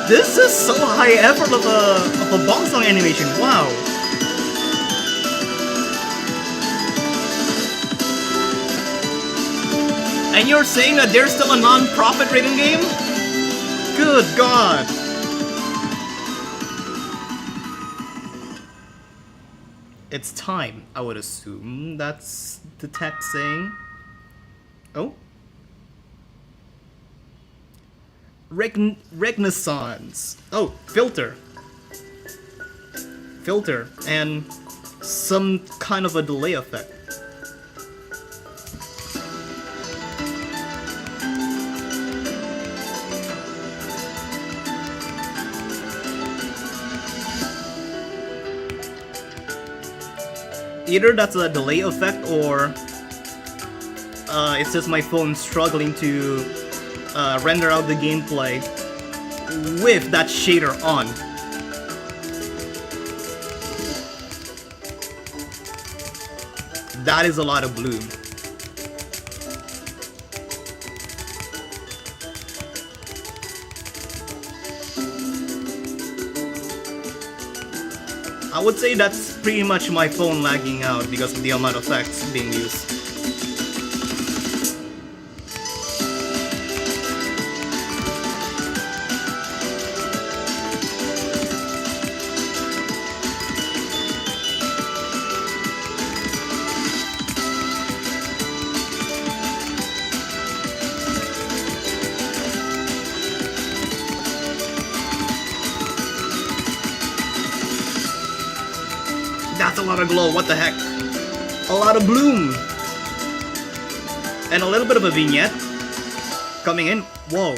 Speaker 1: This is so high effort of a box song animation. Wow. And you're saying that there's still a non-profit rating game? Good God. It's time, I would assume. That's the text saying. Oh? Renaissance. Oh, filter. Filter. And some kind of a delay effect. Either that's a delay effect or it's just my phone struggling to render out the gameplay with that shader on. That is a lot of bloom. I would say that's pretty much my phone lagging out because of the amount of effects being used. That's a lot of glow, what the heck? A lot of bloom! And a little bit of a vignette coming in. Whoa.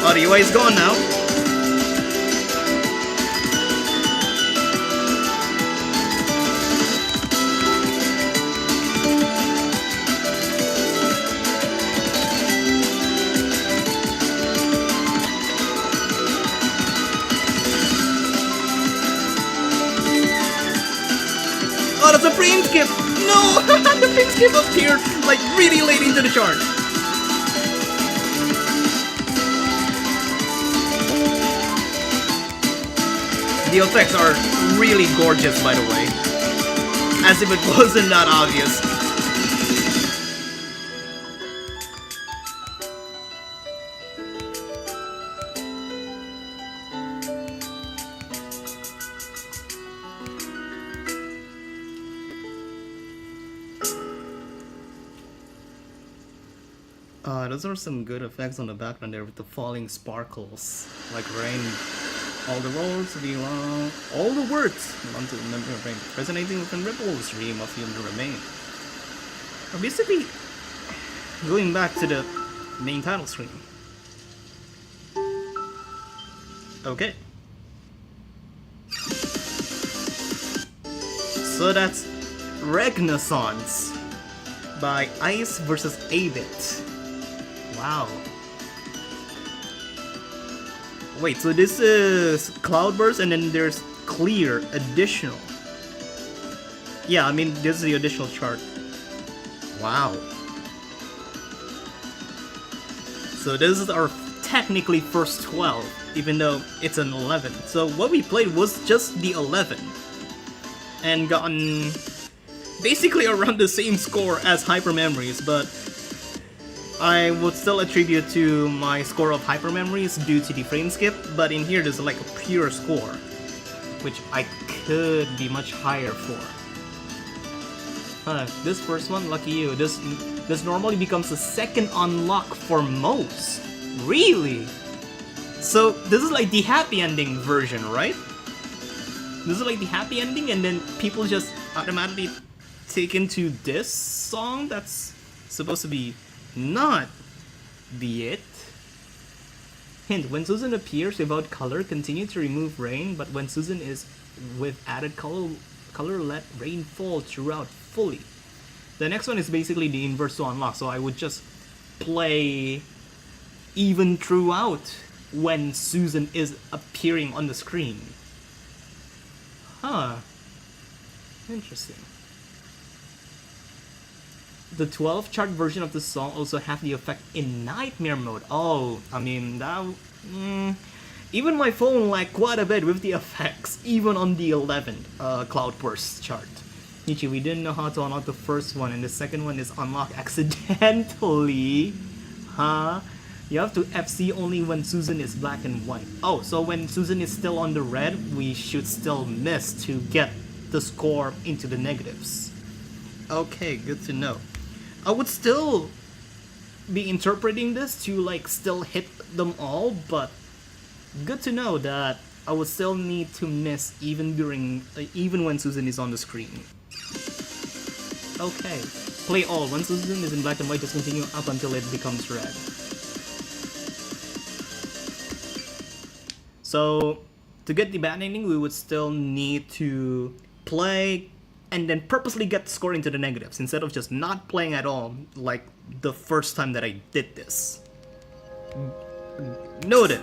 Speaker 1: Oh, the UI is gone now. The frame skip! No! The frame skip appeared like really late into the chart. The effects are really gorgeous, by the way. As if it wasn't that obvious. Those are some good effects on the background there with the falling sparkles, like rain. All the roads belong, all the words belong to the memory of rain, resonating within ripples, dream of you to remain. Basically, going back to the main title screen. Okay. So that's Renaissance by Ice vs. Abit. Wow. Wait, so this is Cloudburst and then there's Clear additional. Yeah, I mean, this is the additional chart. Wow. So this is our technically first 12, even though it's an 11. So what we played was just the 11. And gotten basically around the same score as Hyper Memories, but I would still attribute to my score of Hyper Memories due to the frame skip, but in here there's like a pure score, which I could be much higher for. This first one, lucky you. This normally becomes the second unlock for most. Really? So this is like the happy ending version, right? This is like the happy ending, and then people just automatically take into this song that's supposed to be not be it. Hint, when Susan appears without color, continue to remove rain, but when Susan is with added color, let rain fall throughout fully. The next one is basically the inverse to unlock, so I would just play even throughout when Susan is appearing on the screen. Huh. Interesting. The 12 chart version of the song also have the effect in nightmare mode. Oh, I mean, that... even my phone lagged quite a bit with the effects, even on the 11th Cloudburst chart. Nichi, we didn't know how to unlock the first one, and the second one is unlocked accidentally. Huh? You have to FC only when Susan is black and white. Oh, so when Susan is still on the red, we should still miss to get the score into the negatives. Okay, good to know. I would still be interpreting this to like still hit them all, but good to know that I would still need to miss even when Susan is on the screen. Okay, play all. When Susan is in black and white, just continue up until it becomes red. So to get the bad ending, we would still need to play and then purposely get the score into the negatives instead of just not playing at all, like the first time that I did this. Noted.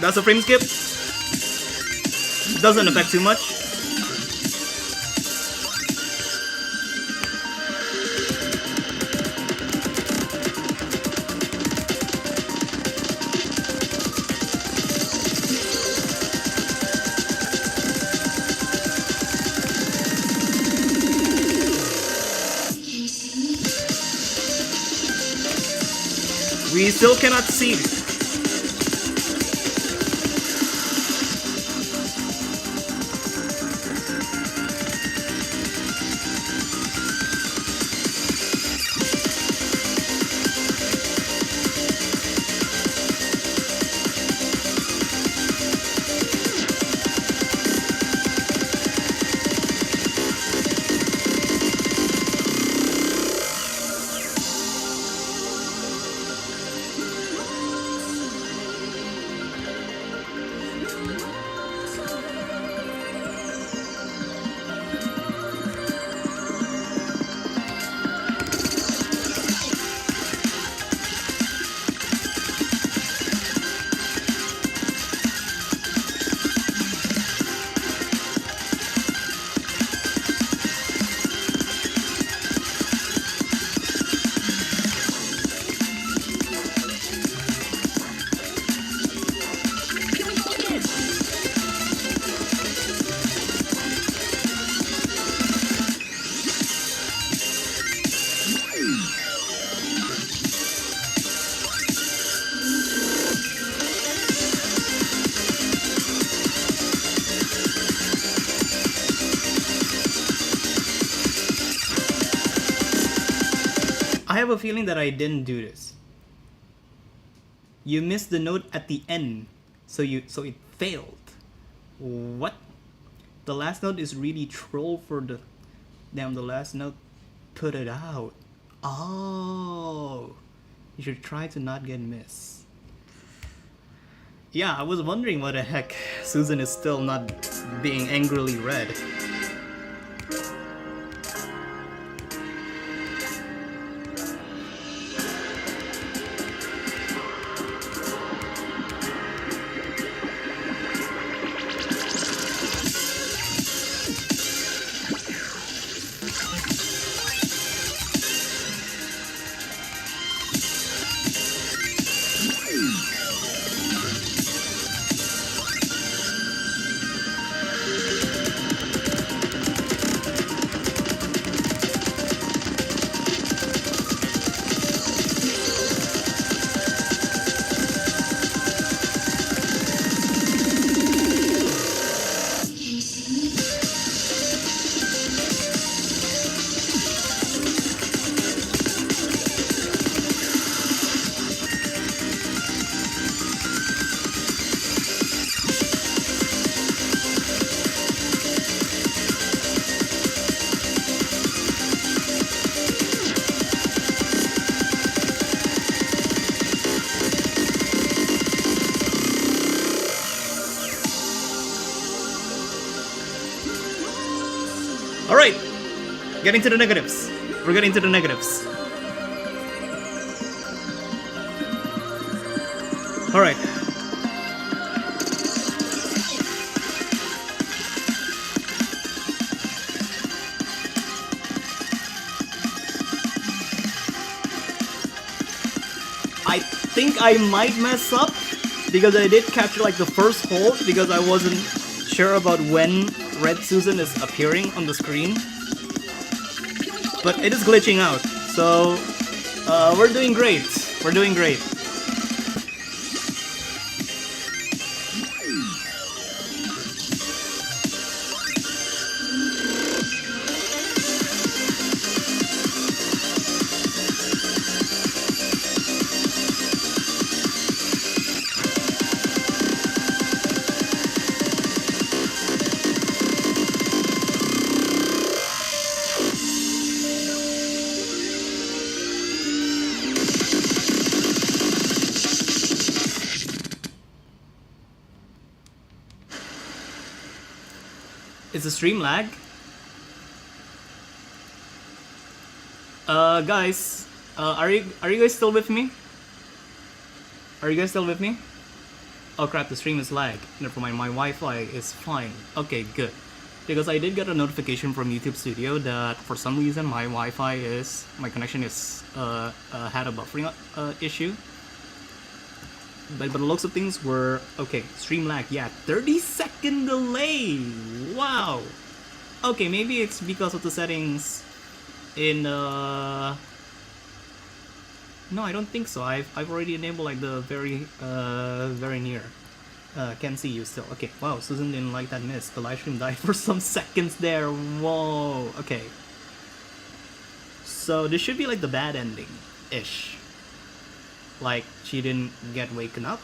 Speaker 1: That's a frame skip. Doesn't affect too much. We still cannot see. have a feeling that I didn't do this. You missed the note at the end, so it failed. What? The last note is really troll for the... Damn, the last note put it out. Oh, you should try to not get missed. Yeah, I was wondering why the heck Susan is still not being angrily read. Alright, getting to the negatives. We're getting to the negatives. Alright. I think I might mess up because I did capture like the first hold because I wasn't sure about when Red Susan is appearing on the screen, but it is glitching out, so we're doing great. We're doing great. Is the stream lag? Guys, are you guys still with me? Are you guys still with me? Oh crap, the stream is lag. Never mind, my Wi-Fi is fine. Okay, good. Because I did get a notification from YouTube Studio that for some reason my my connection is had a buffering issue. But by the looks of things, we're okay. Stream lag, yeah, 30-second delay. Wow. Okay, maybe it's because of the settings in no, I don't think so. I've already enabled like the very near. Can see you still. Okay, wow, Susan didn't like that miss. The live stream died for some seconds there. Whoa. Okay. So this should be like the bad ending ish. Like, she didn't get waken up.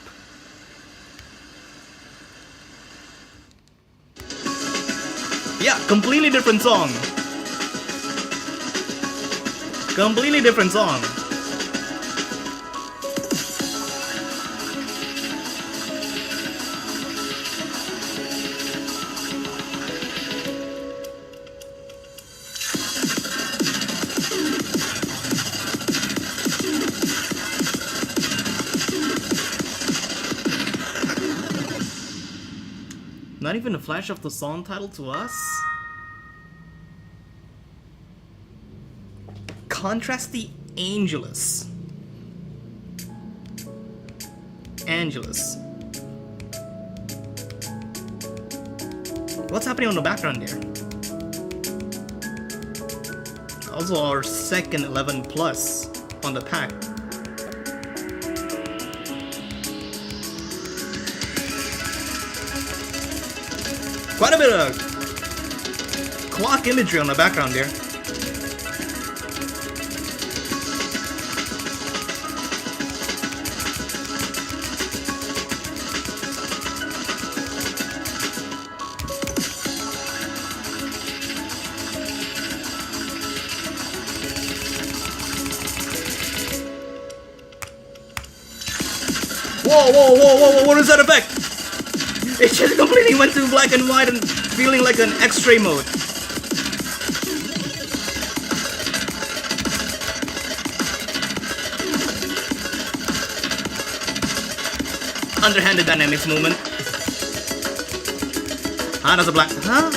Speaker 1: Yeah, completely different song. Completely different song. Not even a flash of the song title to us? Contrast the Angelus. Angelus. What's happening on the background there? Also our second 11 plus on the pack. Quite a bit of clock imagery on the background there. Whoa, whoa, whoa, whoa, whoa, what is that effect? It just completely went to black and white and feeling like an X-ray mode. Underhanded dynamics movement. Huh? That's a black. Huh?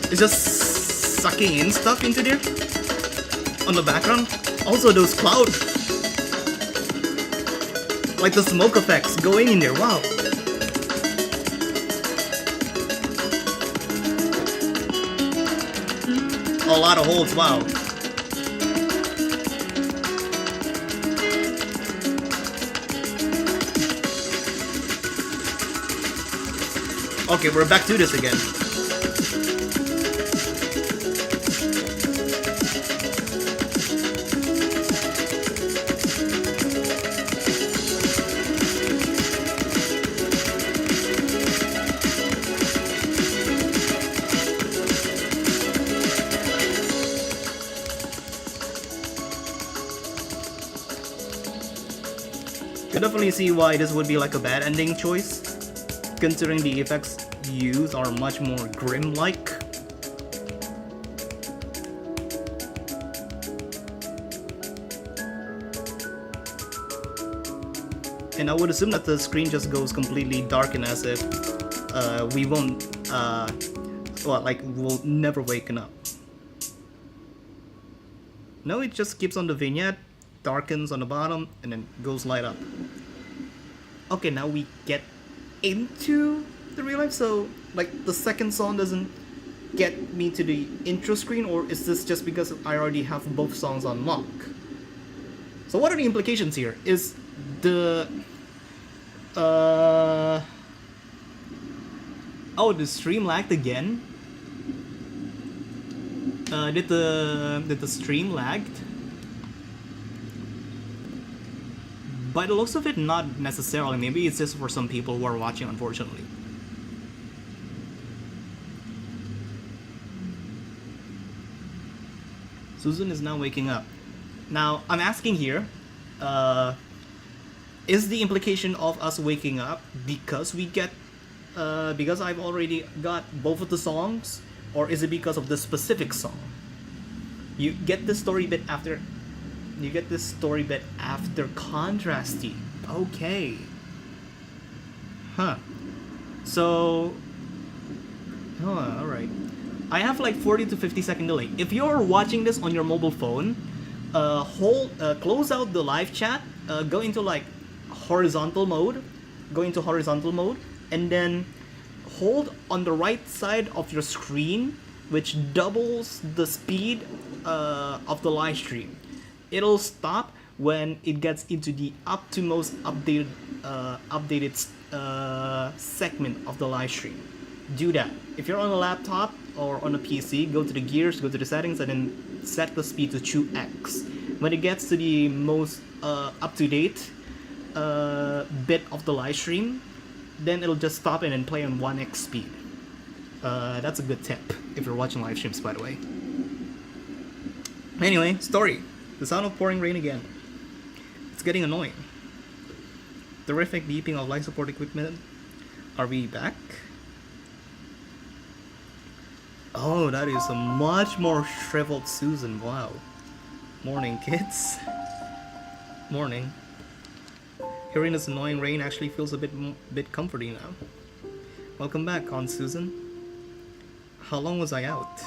Speaker 1: It's just sucking in stuff into there on the background. Also, those clouds, like the smoke effects going in there. Wow. A lot of holes. Wow. Okay, we're back to this again. You definitely see why this would be like a bad ending choice, considering the effects used are much more grim-like. And I would assume that the screen just goes completely dark and as if we won't, well, like, we'll never waken up. No, it just keeps on the vignette, darkens on the bottom, and then goes light up. Okay, now we get into the real life, so like the second song doesn't get me to the intro screen, or is this just because I already have both songs on lock? So what are the implications here? Is the oh, the stream lagged again? Did the stream lagged? By the looks of it, not necessarily. Maybe it's just for some people who are watching, unfortunately. Susan is now waking up. Now, I'm asking here, is the implication of us waking up because we get, because I've already got both of the songs, or is it because of the specific song? You get the story bit after. You get this story bit after Contrasty. Okay. Huh. So... oh, alright. I have like 40 to 50 second delay. If you're watching this on your mobile phone, close out the live chat, go into like horizontal mode, and then hold on the right side of your screen, which doubles the speed of the live stream. It'll stop when it gets into the uppermost updated segment of the live stream. Do that. If you're on a laptop or on a PC, go to the gears, go to the settings, and then set the speed to 2x. When it gets to the most up-to-date bit of the live stream, then it'll just stop it and play on 1x speed. That's a good tip if you're watching live streams, by the way. Anyway, story. The sound of pouring rain again. It's getting annoying. Terrific beeping of life support equipment. Are we back? Oh, that is a much more shriveled Susan. Wow. Morning, kids. Morning. Hearing this annoying rain actually feels a bit comforting now. Welcome back, Aunt Susan. How long was I out?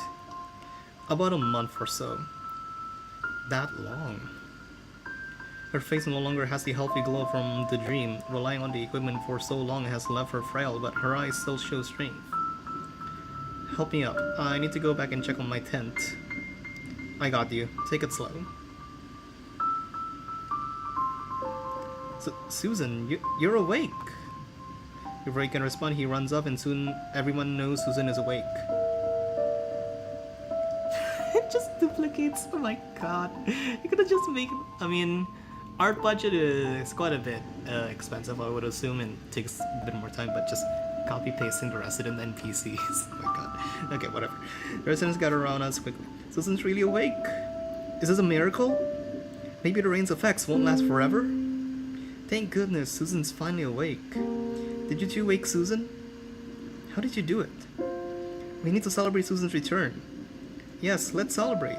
Speaker 1: About a month or so. That long. Her face no longer has the healthy glow from the dream. Relying on the equipment for so long has left her frail, but her eyes still show strength. Help me up. I need to go back and check on my tent. I got you. Take it slow. Susan, you're awake. Before he can respond, he runs up and soon everyone knows Susan is awake. It just duplicates. Oh my god. You could have just made. I mean, art budget is quite a bit expensive, I would assume, and takes a bit more time, but just copy pasting the resident NPCs. Oh my god. Okay, whatever. The residents gather around us quickly. Susan's really awake. Is this a miracle? Maybe the rain's effects won't last forever? Thank goodness Susan's finally awake. Did you two wake Susan? How did you do it? We need to celebrate Susan's return. Yes, let's celebrate.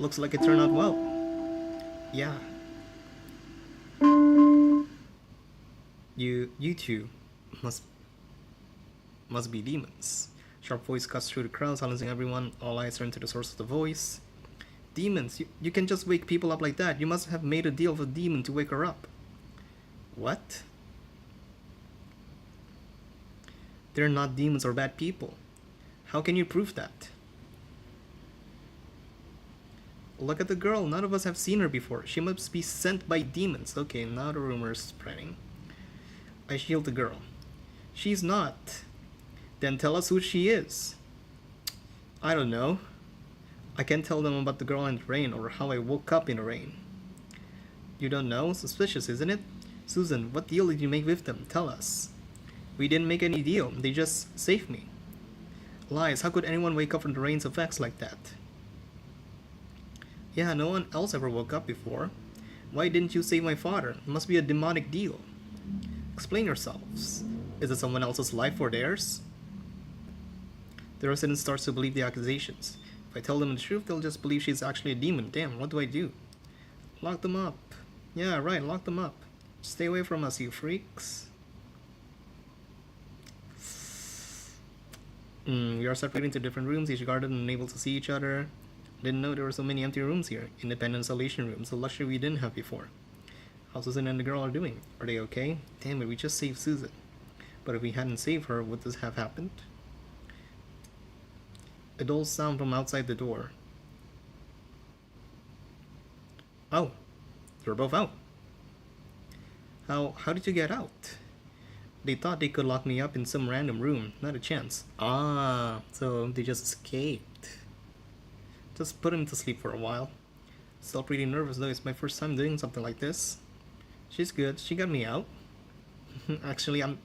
Speaker 1: Looks like it turned out well. Yeah. You two must be demons. Sharp voice cuts through the crowd, silencing everyone. All eyes turn to the source of the voice. Demons, you can just wake people up like that. You must have made a deal with a demon to wake her up. What? They're not demons or bad people. How can you prove that? Look at the girl. None of us have seen her before. She must be sent by demons. Okay, now the rumor is spreading. I shield the girl. She's not. Then tell us who she is. I don't know. I can't tell them about the girl in the rain or how I woke up in the rain. You don't know? Suspicious, isn't it? Susan, what deal did you make with them? Tell us. We didn't make any deal. They just saved me. Lies. How could anyone wake up from the rain's effects like that? Yeah, no one else ever woke up before. Why didn't you save my father? It must be a demonic deal. Explain yourselves. Is it someone else's life or theirs? The resident starts to believe the accusations. If I tell them the truth, they'll just believe she's actually a demon. Damn, what do I do? Lock them up. Yeah, right, lock them up. Stay away from us, you freaks. We are separated into different rooms, each guarded and unable to see each other. Didn't know there were so many empty rooms here. Independent isolation rooms, a luxury we didn't have before. How Susan and the girl are doing? Are they okay? Damn it, we just saved Susan. But if we hadn't saved her, would this have happened? A dull sound from outside the door. Oh, they're both out. How did you get out? They thought they could lock me up in some random room. Not a chance. Ah, so they just escaped. Just put him to sleep for a while. Still pretty nervous though. It's my first time doing something like this. She's good. She got me out. Actually, I'm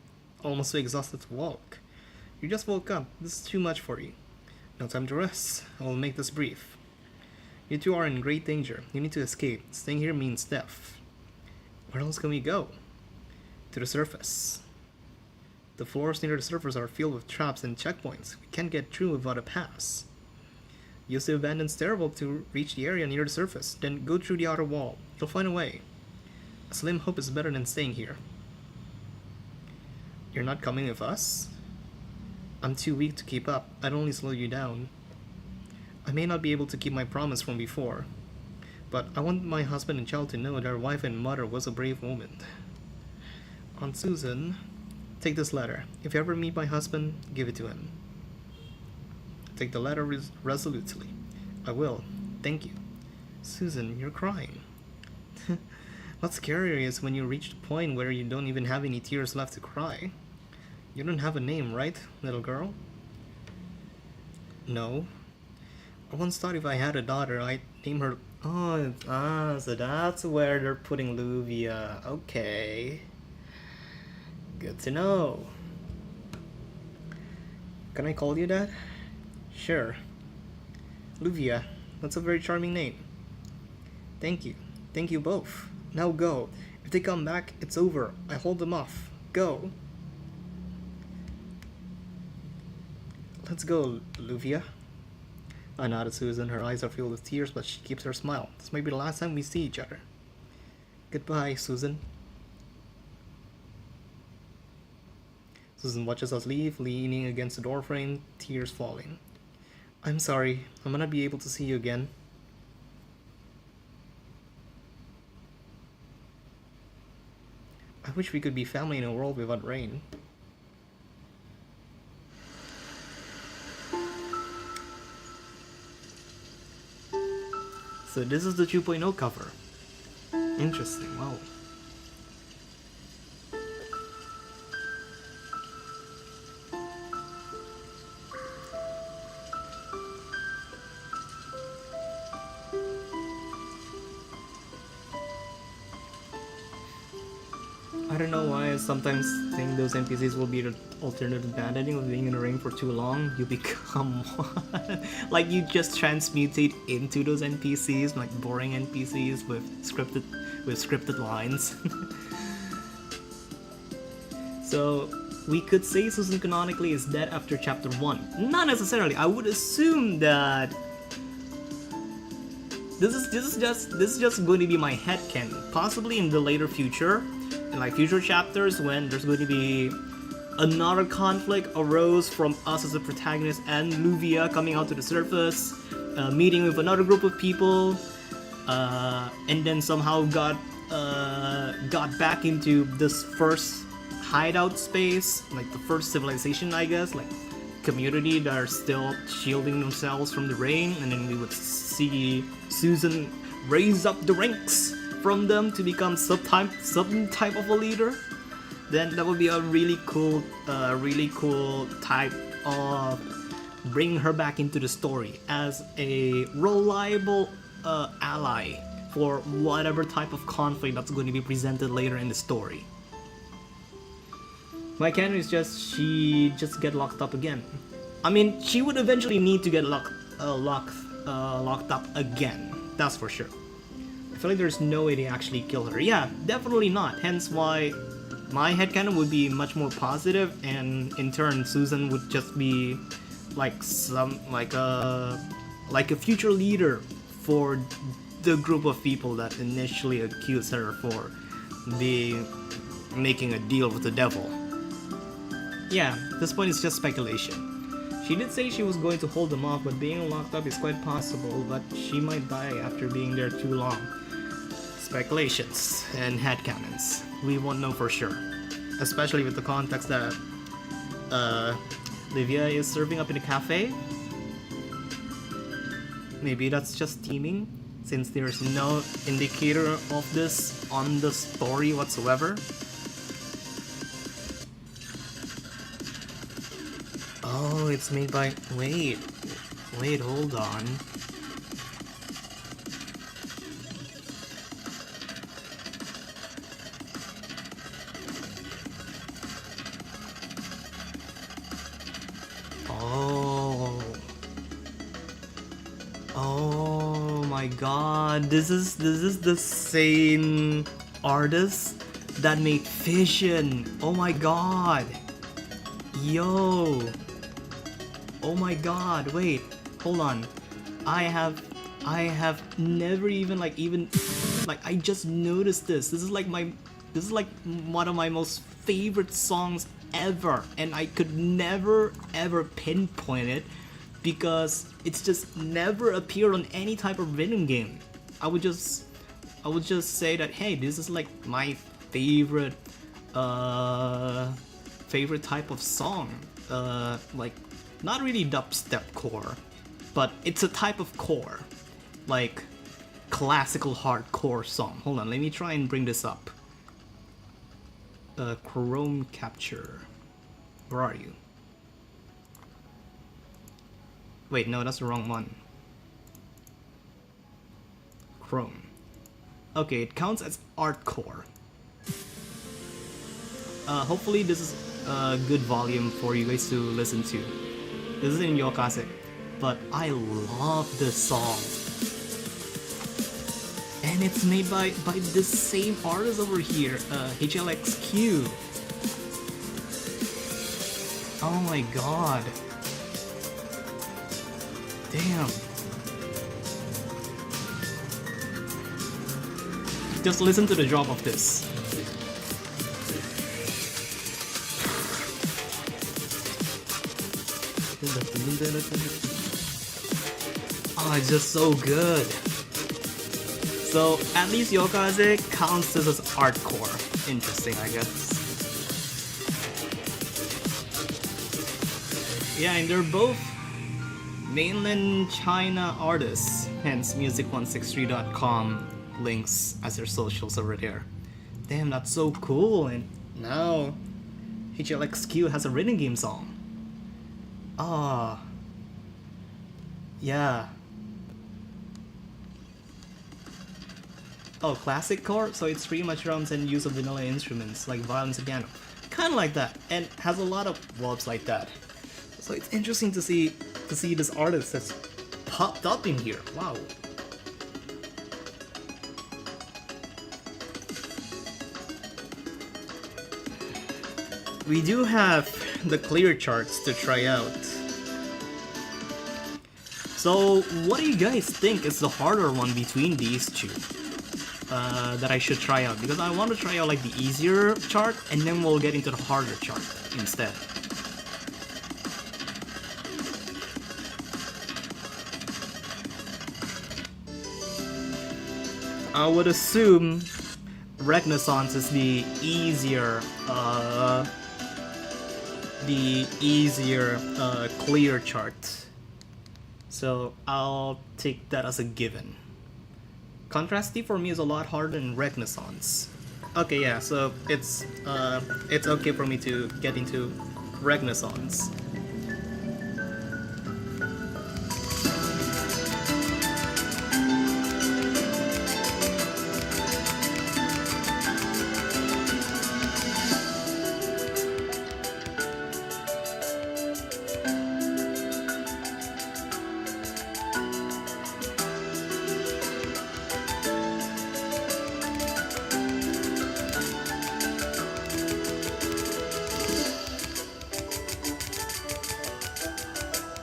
Speaker 1: almost too exhausted to walk. You just woke up. This is too much for you. No time to rest. I will make this brief. You two are in great danger. You need to escape. Staying here means death. Where else can we go? To the surface. The floors near the surface are filled with traps and checkpoints. We can't get through without a pass. Use the abandoned stairwell to reach the area near the surface, then go through the outer wall. You'll find a way. A slim hope is better than staying here. You're not coming with us? I'm too weak to keep up. I'd only slow you down. I may not be able to keep my promise from before, but I want my husband and child to know their wife and mother was a brave woman. Aunt Susan, take this letter. If you ever meet my husband, give it to him. Take the letter resolutely. I will. Thank you. Susan, you're crying. What's scarier is when you reach the point where you don't even have any tears left to cry. You don't have a name, right, little girl? No. I once thought if I had a daughter, I'd name her... Oh, so that's where they're putting Luvia. Okay. Good to know. Can I call you that? Sure. Luvia. That's a very charming name. Thank you. Thank you both. Now go. If they come back, it's over. I hold them off. Go. Let's go, Luvia. I nodded Susan. Her eyes are filled with tears, but she keeps her smile. This might be the last time we see each other. Goodbye, Susan. Susan watches us leave, leaning against the doorframe, tears falling. I'm sorry. I'm gonna be able to see you again. I wish we could be family in a world without rain. So this is the 2.0 cover. Interesting, wow. I don't know why I sometimes think those NPCs will be the alternative bad ending of being in a ring for too long. You become one. Like you just transmutate into those NPCs, like boring NPCs with scripted lines. So we could say Susan canonically is dead after chapter 1. Not necessarily. I would assume that this is just going to be my headcanon. Possibly in the later future, in like future chapters when there's going to be another conflict arose from us as a protagonist and Luvia coming out to the surface, meeting with another group of people, and then somehow got back into this first hideout space, like the first civilization, I guess, like community that are still shielding themselves from the rain, and then we would see Susan raise up the ranks from them to become some type of a leader. Then that would be a really cool type of bringing her back into the story as a reliable ally for whatever type of conflict that's going to be presented later in the story. My canon is just she just get locked up again. I mean, she would eventually need to get locked up again. That's for sure. I feel like there's no way they actually kill her. Yeah, definitely not. Hence why my headcanon would be much more positive, and in turn, Susan would just be like a future leader for the group of people that initially accused her for making a deal with the devil. Yeah, this point is just speculation. She did say she was going to hold them off, but being locked up is quite possible, but she might die after being there too long. Speculations and headcanons. We won't know for sure. Especially with the context that Livia is serving up in a cafe. Maybe that's just teaming, since there's no indicator of this on the story whatsoever. Oh, it's made by... Wait, hold on. Oh my god, this is the same artist that made Fission. Oh my god. Yo. Oh my god, wait, hold on. I have never even I just noticed this. This is like one of my most favorite songs ever, and I could never ever pinpoint it because it's just never appeared on any type of rhythm game. I would just say that, hey, this is like my favorite type of song. Like, not really dubstep core, but it's a type of core, like classical hardcore song. Hold on, let me try and bring this up. Chrome capture. Where are you? Wait, no, that's the wrong one. Chrome. Okay, it counts as artcore. Hopefully this is a good volume for you guys to listen to. This is in Yokase, but I love this song. And it's made by the same artist over here, HLXQ. Oh my god. Damn. Just listen to the drop of this. Oh, it's just so good. So at least Yokase counts this as artcore. Interesting, I guess. Yeah, and they're both mainland China artists, hence music163.com links as their socials over there. Damn, that's so cool. And now HLXQ has a rhythm game song. Ah, yeah. Oh, classic chord, so it's pretty much drums and use of vanilla instruments like violins and piano. Kind of like that, and has a lot of warps like that. So it's interesting to see this artist that's popped up in here. Wow. We do have the clear charts to try out. So what do you guys think is the harder one between these two that I should try out? Because I want to try out like the easier chart and then we'll get into the harder chart instead. I would assume Renaissance is the easier clear chart. So I'll take that as a given. Contrasty for me is a lot harder than Renaissance. Okay, yeah, so it's okay for me to get into Renaissance.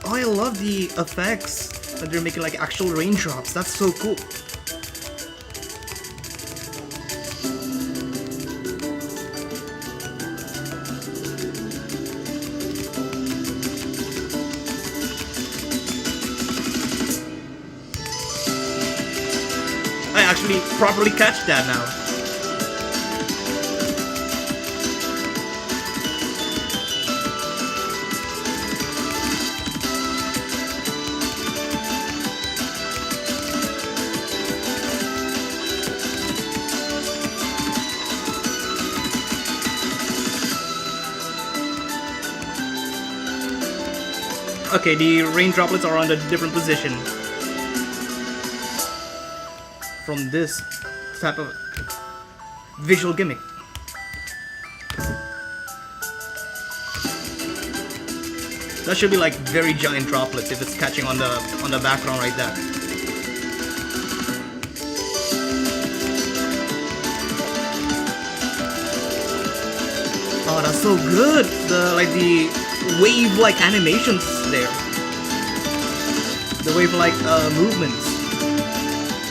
Speaker 1: Oh, I love the effects that they're making, like actual raindrops. That's so cool. I actually properly catch that now. Okay, the rain droplets are on a different position from this type of visual gimmick. That should be like very giant droplets if it's catching on the background like that. Oh, that's so good. The wave-like animations there. The wave-like movements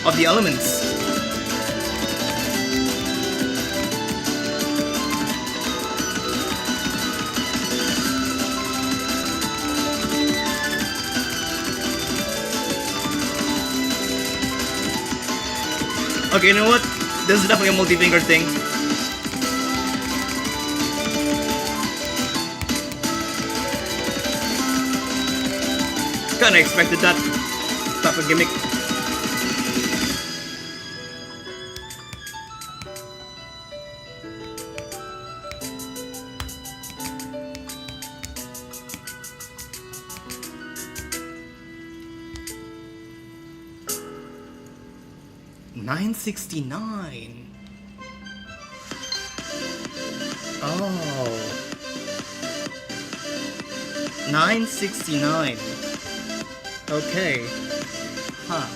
Speaker 1: of the elements. Okay, you know what? This is definitely a multi-finger thing. Kinda expected that type of gimmick. $9.69. Oh. $9.69. Okay. Huh.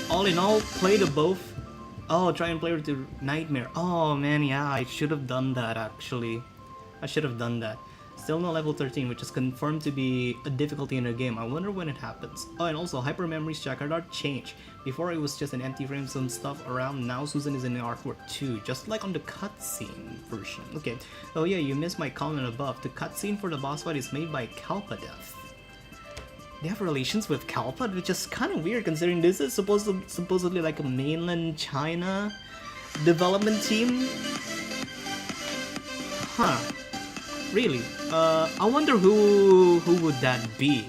Speaker 1: All in all, play the both. Oh, try and play with the Nightmare. Oh man, yeah, I should have done that actually. I should have done that. Still no level 13, which is confirmed to be a difficulty in the game. I wonder when it happens. Oh, and also, Hyper Memory's checkered art changed. Before it was just an empty frame, some stuff around. Now Susan is in the artwork too, just like on the cutscene version. Okay. Oh yeah, you missed my comment above. The cutscene for the boss fight is made by Kalpadev. They have relations with Kalpa, which is kind of weird considering this is supposedly like a mainland China development team. Huh. Really? I wonder who would that be?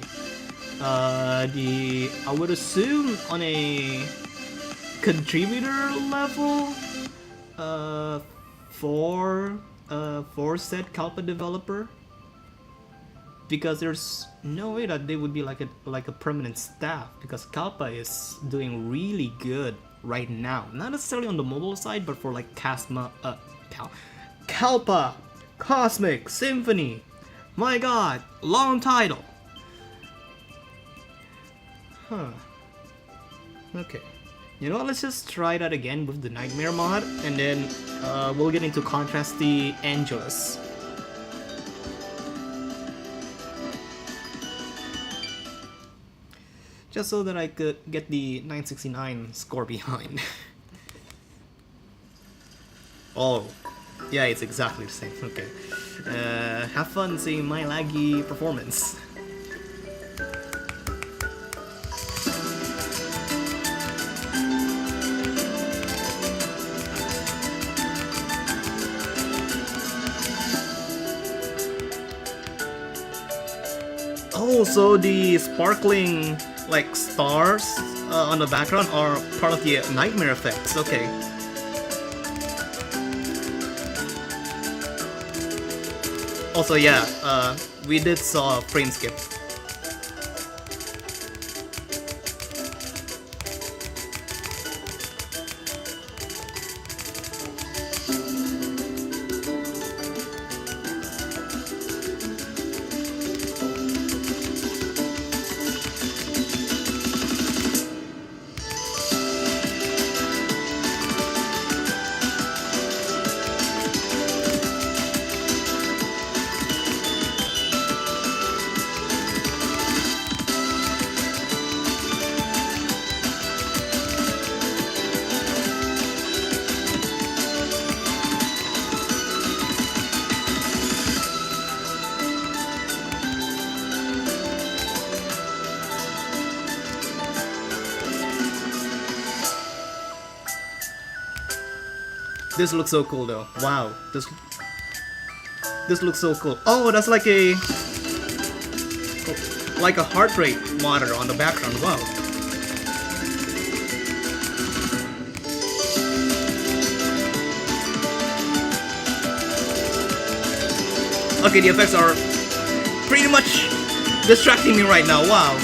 Speaker 1: I would assume on a contributor level, for said Kalpa developer. because there's no way that they would be like a permanent staff, because Kalpa is doing really good right now. Not necessarily on the mobile side, but for like Kalpa Cosmic Symphony. My god, long title. Huh. Okay. You know what, let's just try that again with the Nightmare mod, and then we'll get into Contrasty Angelus. Just so that I could get the 969 score behind. Oh, yeah, it's exactly the same. Okay. Have fun seeing my laggy performance. Oh, so the sparkling like stars on the background are part of the nightmare effects. Okay. Also, yeah, we did saw a frame skip. This looks so cool though. Wow. This looks so cool. Oh, that's like a heart rate monitor on the background. Wow. Okay, the effects are pretty much distracting me right now. Wow.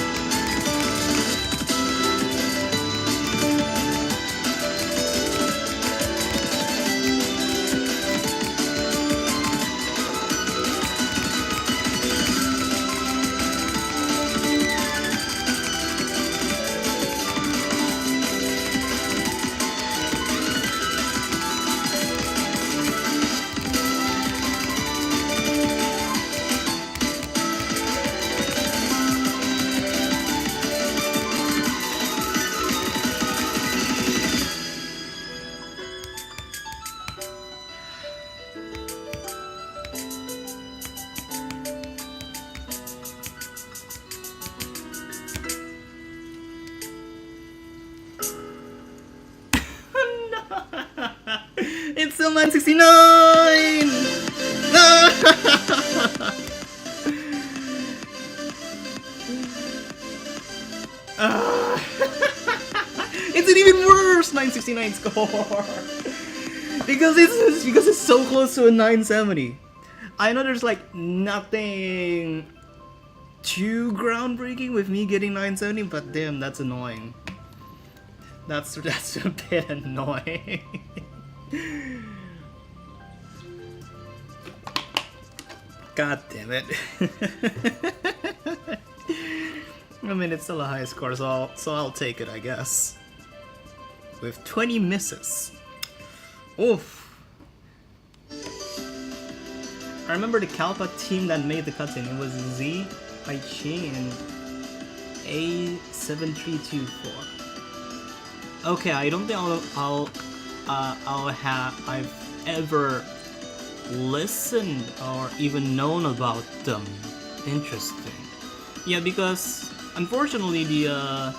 Speaker 1: It's still 969! It's an even worse 969 score! because it's so close to a 970. I know there's like nothing too groundbreaking with me getting 970, but damn, that's annoying. That's a bit annoying. God damn it. I mean, it's still a high score, so I'll take it, I guess. With 20 misses. Oof. I remember the Kalpa team that made the cutscene. It was Z, Hai Ching, and A7324. Okay, I don't think I've ever listened or even known about them. Interesting. Yeah, because unfortunately the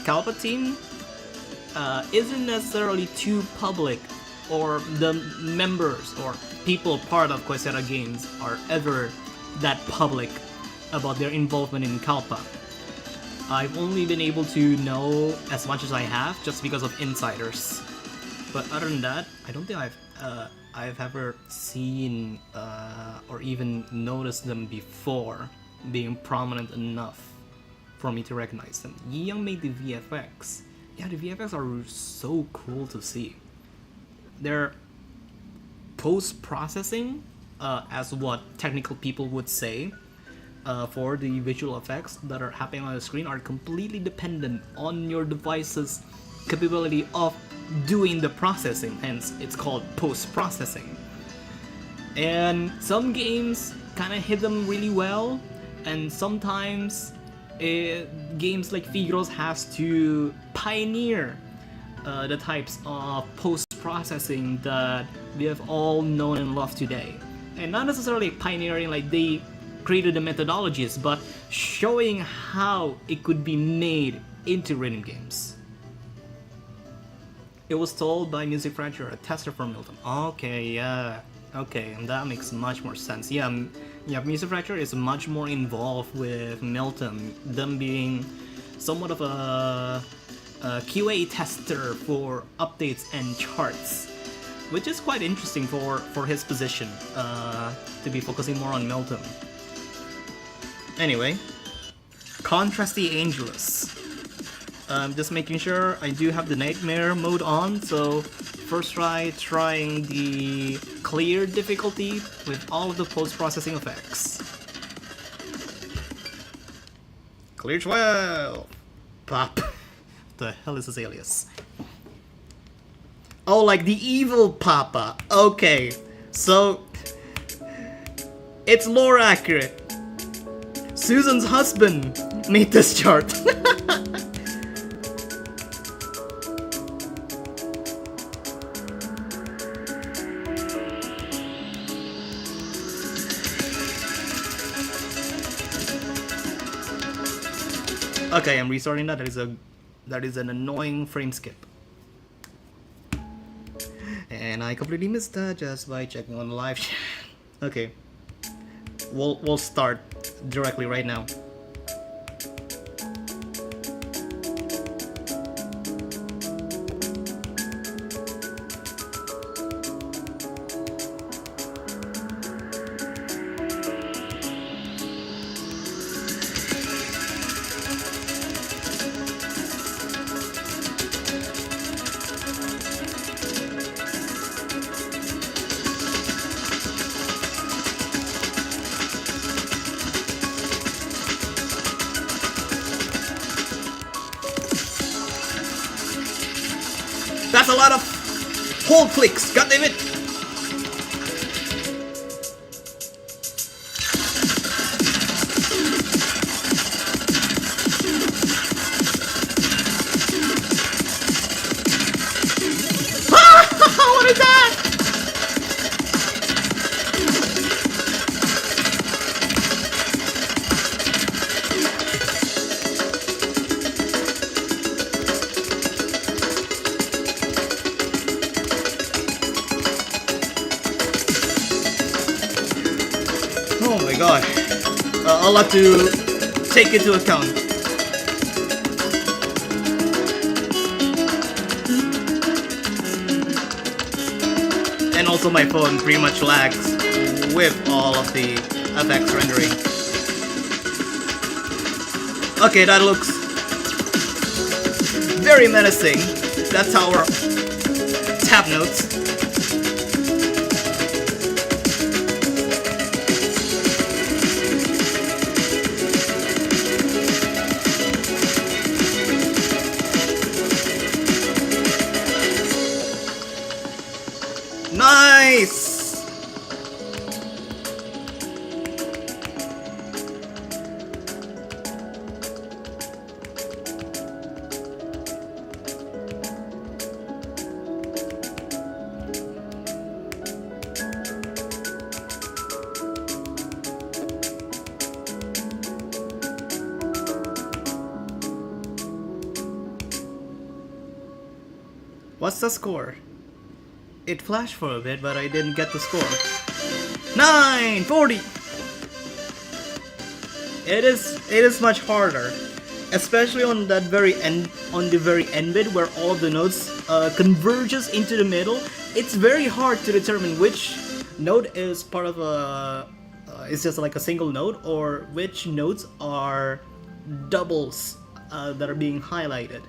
Speaker 1: Kalpa team isn't necessarily too public, or the members or people part of Koisera Games are ever that public about their involvement in Kalpa. I've only been able to know as much as I have just because of insiders. But other than that, I don't think I've I've ever seen or even noticed them before being prominent enough for me to recognize them. Young made the VFX. Yeah, the VFX are so cool to see. They're post-processing, as what technical people would say, for the visual effects that are happening on the screen are completely dependent on your device's capability of doing the processing, hence it's called post-processing. And some games kind of hit them really well, and sometimes games like Figros has to pioneer the types of post-processing that we have all known and loved today. And not necessarily pioneering like they created the methodologies, but showing how it could be made into rhythm games. It was told by Music Fracture, a tester from MIlthm. Okay, yeah. Okay, and that makes much more sense. Yeah, Music Fracture is much more involved with MIlthm, them being somewhat of a QA tester for updates and charts, which is quite interesting for his position, to be focusing more on MIlthm. Anyway, Contrast the Angelus. Just making sure I do have the nightmare mode on, so first trying the clear difficulty with all of the post-processing effects. Clear 12! Pop. What the hell is this alias? Oh, like the evil Papa. Okay, so it's lore accurate. Susan's husband made this chart. Okay, I'm restarting that. That is an annoying frame skip. And I completely missed that just by checking on the live chat. Okay. We'll start directly right now. That's a lot of hold clicks, goddammit! What is that? Oh my god. I'll have to take into account. And also my phone pretty much lags with all of the FX rendering. Okay, that looks very menacing. That's our tab notes. Nice! What's the score? It flashed for a bit, but I didn't get the score. 940. It is much harder, especially on that very end, on the very end bit where all of the notes converges into the middle. it's very hard to determine which note is part of a it's just like a single note, or which notes are doubles that are being highlighted.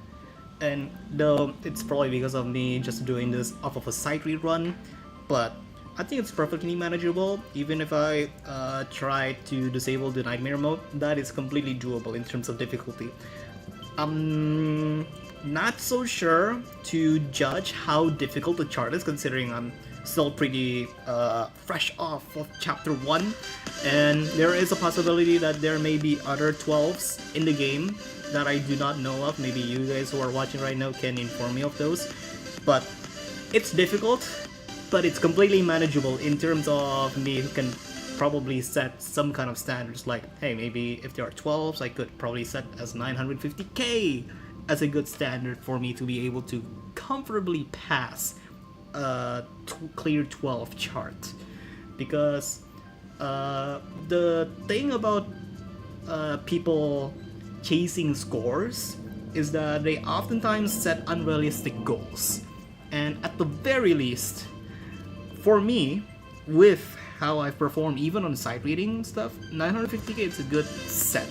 Speaker 1: And though it's probably because of me just doing this off of a sight read run, but I think it's perfectly manageable. Even if I try to disable the nightmare mode, that is completely doable in terms of difficulty. I'm not so sure to judge how difficult the chart is, considering I'm still pretty fresh off of chapter 1, and there is a possibility that there may be other 12s in the game that I do not know of. Maybe you guys who are watching right now can inform me of those. But it's difficult, but it's completely manageable in terms of me who can probably set some kind of standards, like, hey, maybe if there are 12s, I could probably set as 950k as a good standard for me to be able to comfortably pass a clear 12 chart. Because the thing about people chasing scores is that they oftentimes set unrealistic goals. And at the very least, for me, with how I've performed even on sight reading stuff, 950k is a good set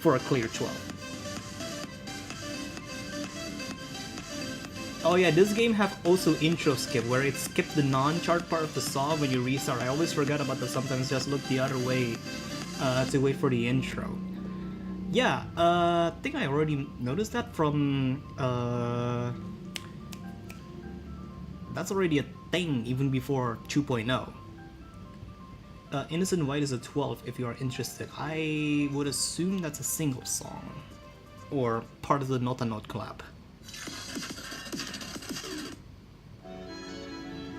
Speaker 1: for a clear 12. Oh yeah, this game have also intro skip, where it skipped the non-chart part of the song when you restart. I always forget about that, sometimes just look the other way to wait for the intro. Yeah, I think I already noticed that from... that's already a thing even before 2.0. Innocent White is a 12 if you are interested. I would assume that's a single song, or part of the Nota Note collab.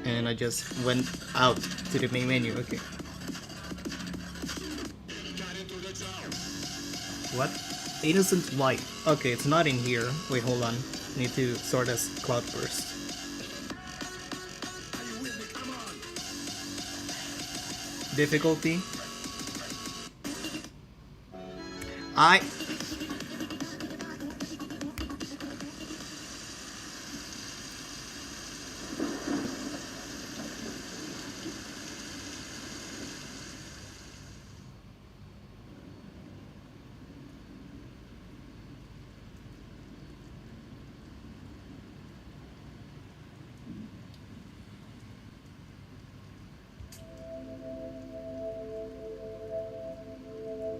Speaker 1: And I just went out to the main menu, okay. What? Innocent White. Okay, it's not in here. Wait, hold on. Need to sort as Cloudburst. Difficulty.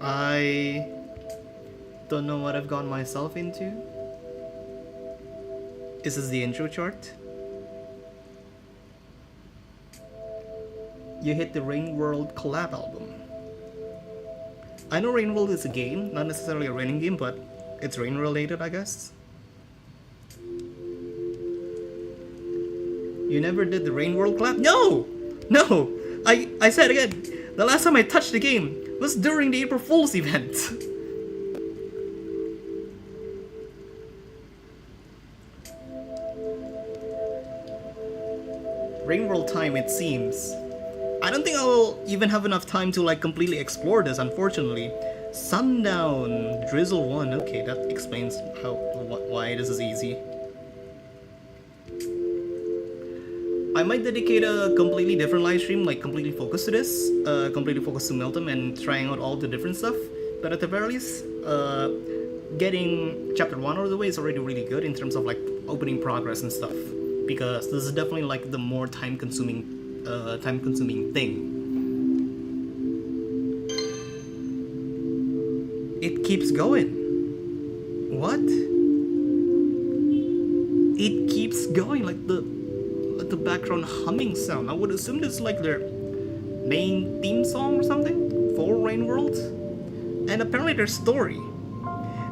Speaker 1: I don't know what I've gotten myself into. Is this the intro chart? You hit the Rain World collab album. I know Rain World is a game, not necessarily a raining game, but it's rain related, I guess. You never did the Rain World collab? No! No! I said again, the last time I touched the game was during the April Fool's event. Rain World time, it seems. I don't think I'll even have enough time to like completely explore this, unfortunately. Sundown, Drizzle 1, okay, that explains why this is easy. I might dedicate a completely different live stream, like completely focused to this, completely focused to MIlthm and trying out all the different stuff. But at the very least, getting chapter 1 out of the way is already really good in terms of like opening progress and stuff. Because this is definitely like the more time-consuming thing. It keeps going. What? It keeps going, like the background humming sound. I would assume it's like their main theme song or something for Rain World. And apparently there's story.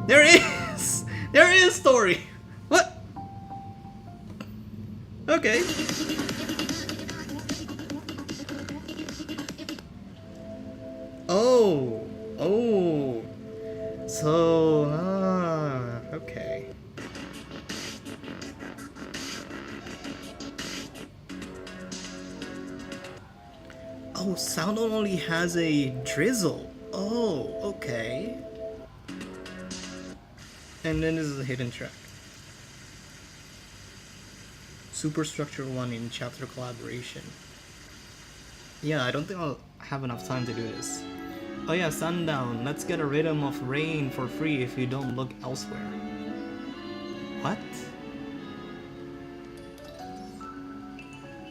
Speaker 1: There is! There is story! What? Okay. Oh. Oh. So, okay. Oh, Sound only has a drizzle. Oh, okay. And then this is a hidden track. Superstructure 1 in chapter collaboration. Yeah, I don't think I'll have enough time to do this. Oh yeah, Sundown. Let's get a rhythm of rain for free if you don't look elsewhere. What?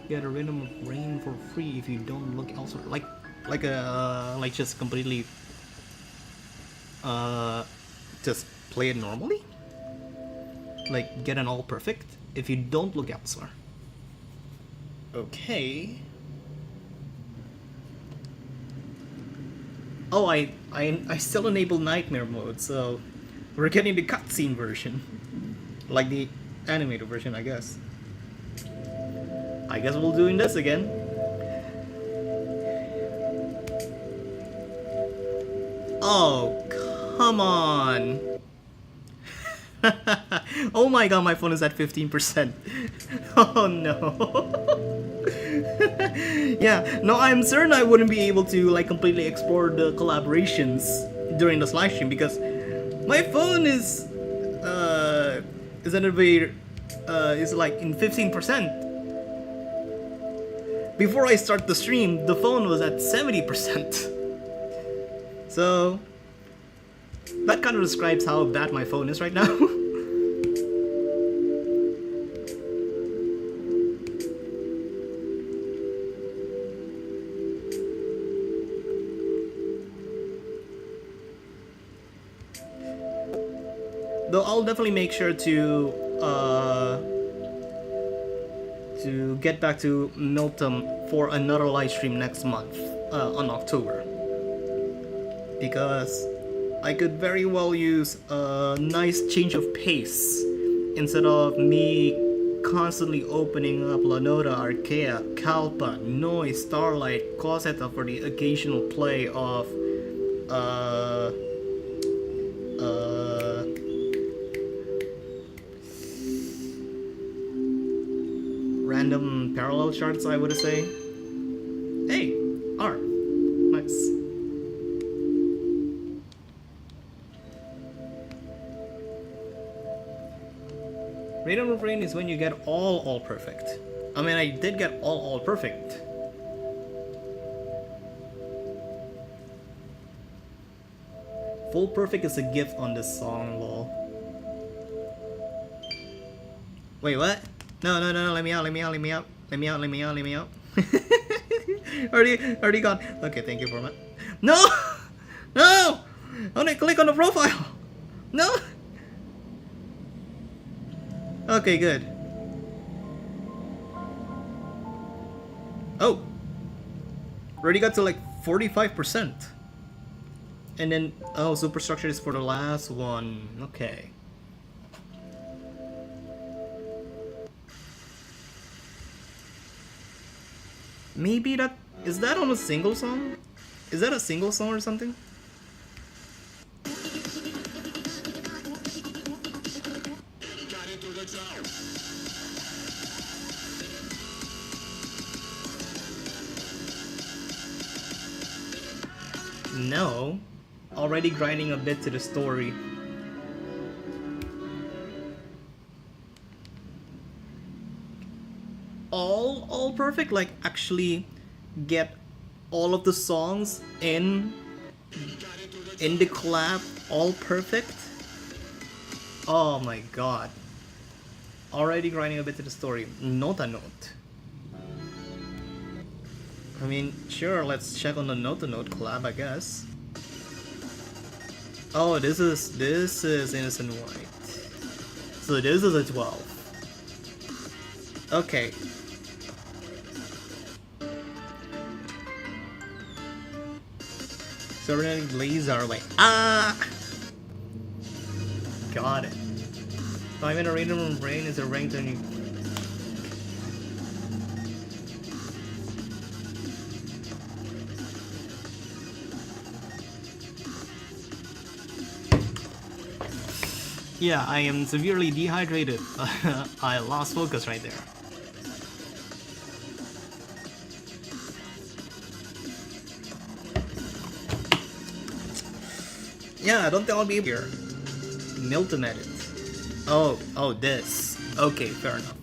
Speaker 1: Get a rhythm of rain for free if you don't look elsewhere. Like just completely just play it normally? Like get an all perfect if you don't look elsewhere. Okay. Oh, I still enable nightmare mode, so we're getting the cutscene version. Like the animated version, I guess. I guess we'll doing this again. Oh, come on. Oh my god, my phone is at 15%. Oh no. Yeah, no, I'm certain I wouldn't be able to like completely explore the collaborations during this live stream because my phone is at a very is like in 15%. Before I start the stream, the phone was at 70%. So that kind of describes how bad my phone is right now. Though I'll definitely make sure to get back to MIlthm for another live stream next month on October, because I could very well use a nice change of pace instead of me constantly opening up Lanoda, Arkea, Kalpa, Noise, Starlight, Cosetta for the occasional play of random parallel charts, I would say. Hey, R. Nice. Rhythm of Rain is when you get all perfect. I mean, I did get all perfect. Full perfect is a gift on this song, lol. Wait, what? No, let me out. already gone. Okay, thank you for that. No! No! I want to click on the profile! No! Okay, good. Oh! Already got to like 45%. And then, oh, superstructure is for the last one. Okay. Maybe that... Is that on a single song? Is that a single song or something? No. Already grinding a bit to the story. All perfect? Like actually get all of the songs in the collab all perfect? Oh my god. Already grinding a bit to the story. Nota note. I mean, sure, let's check on the Nota Note collab, I guess. Oh, this is Innocent White. So this is a 12. Okay. So we're gonna blaze our way. Ah! Got it. 5 in a random brain is a ranked on you. Yeah, I am severely dehydrated. I lost focus right there. Yeah, I don't think I'll be here. MIlthm edit. Oh, this. Okay, fair enough.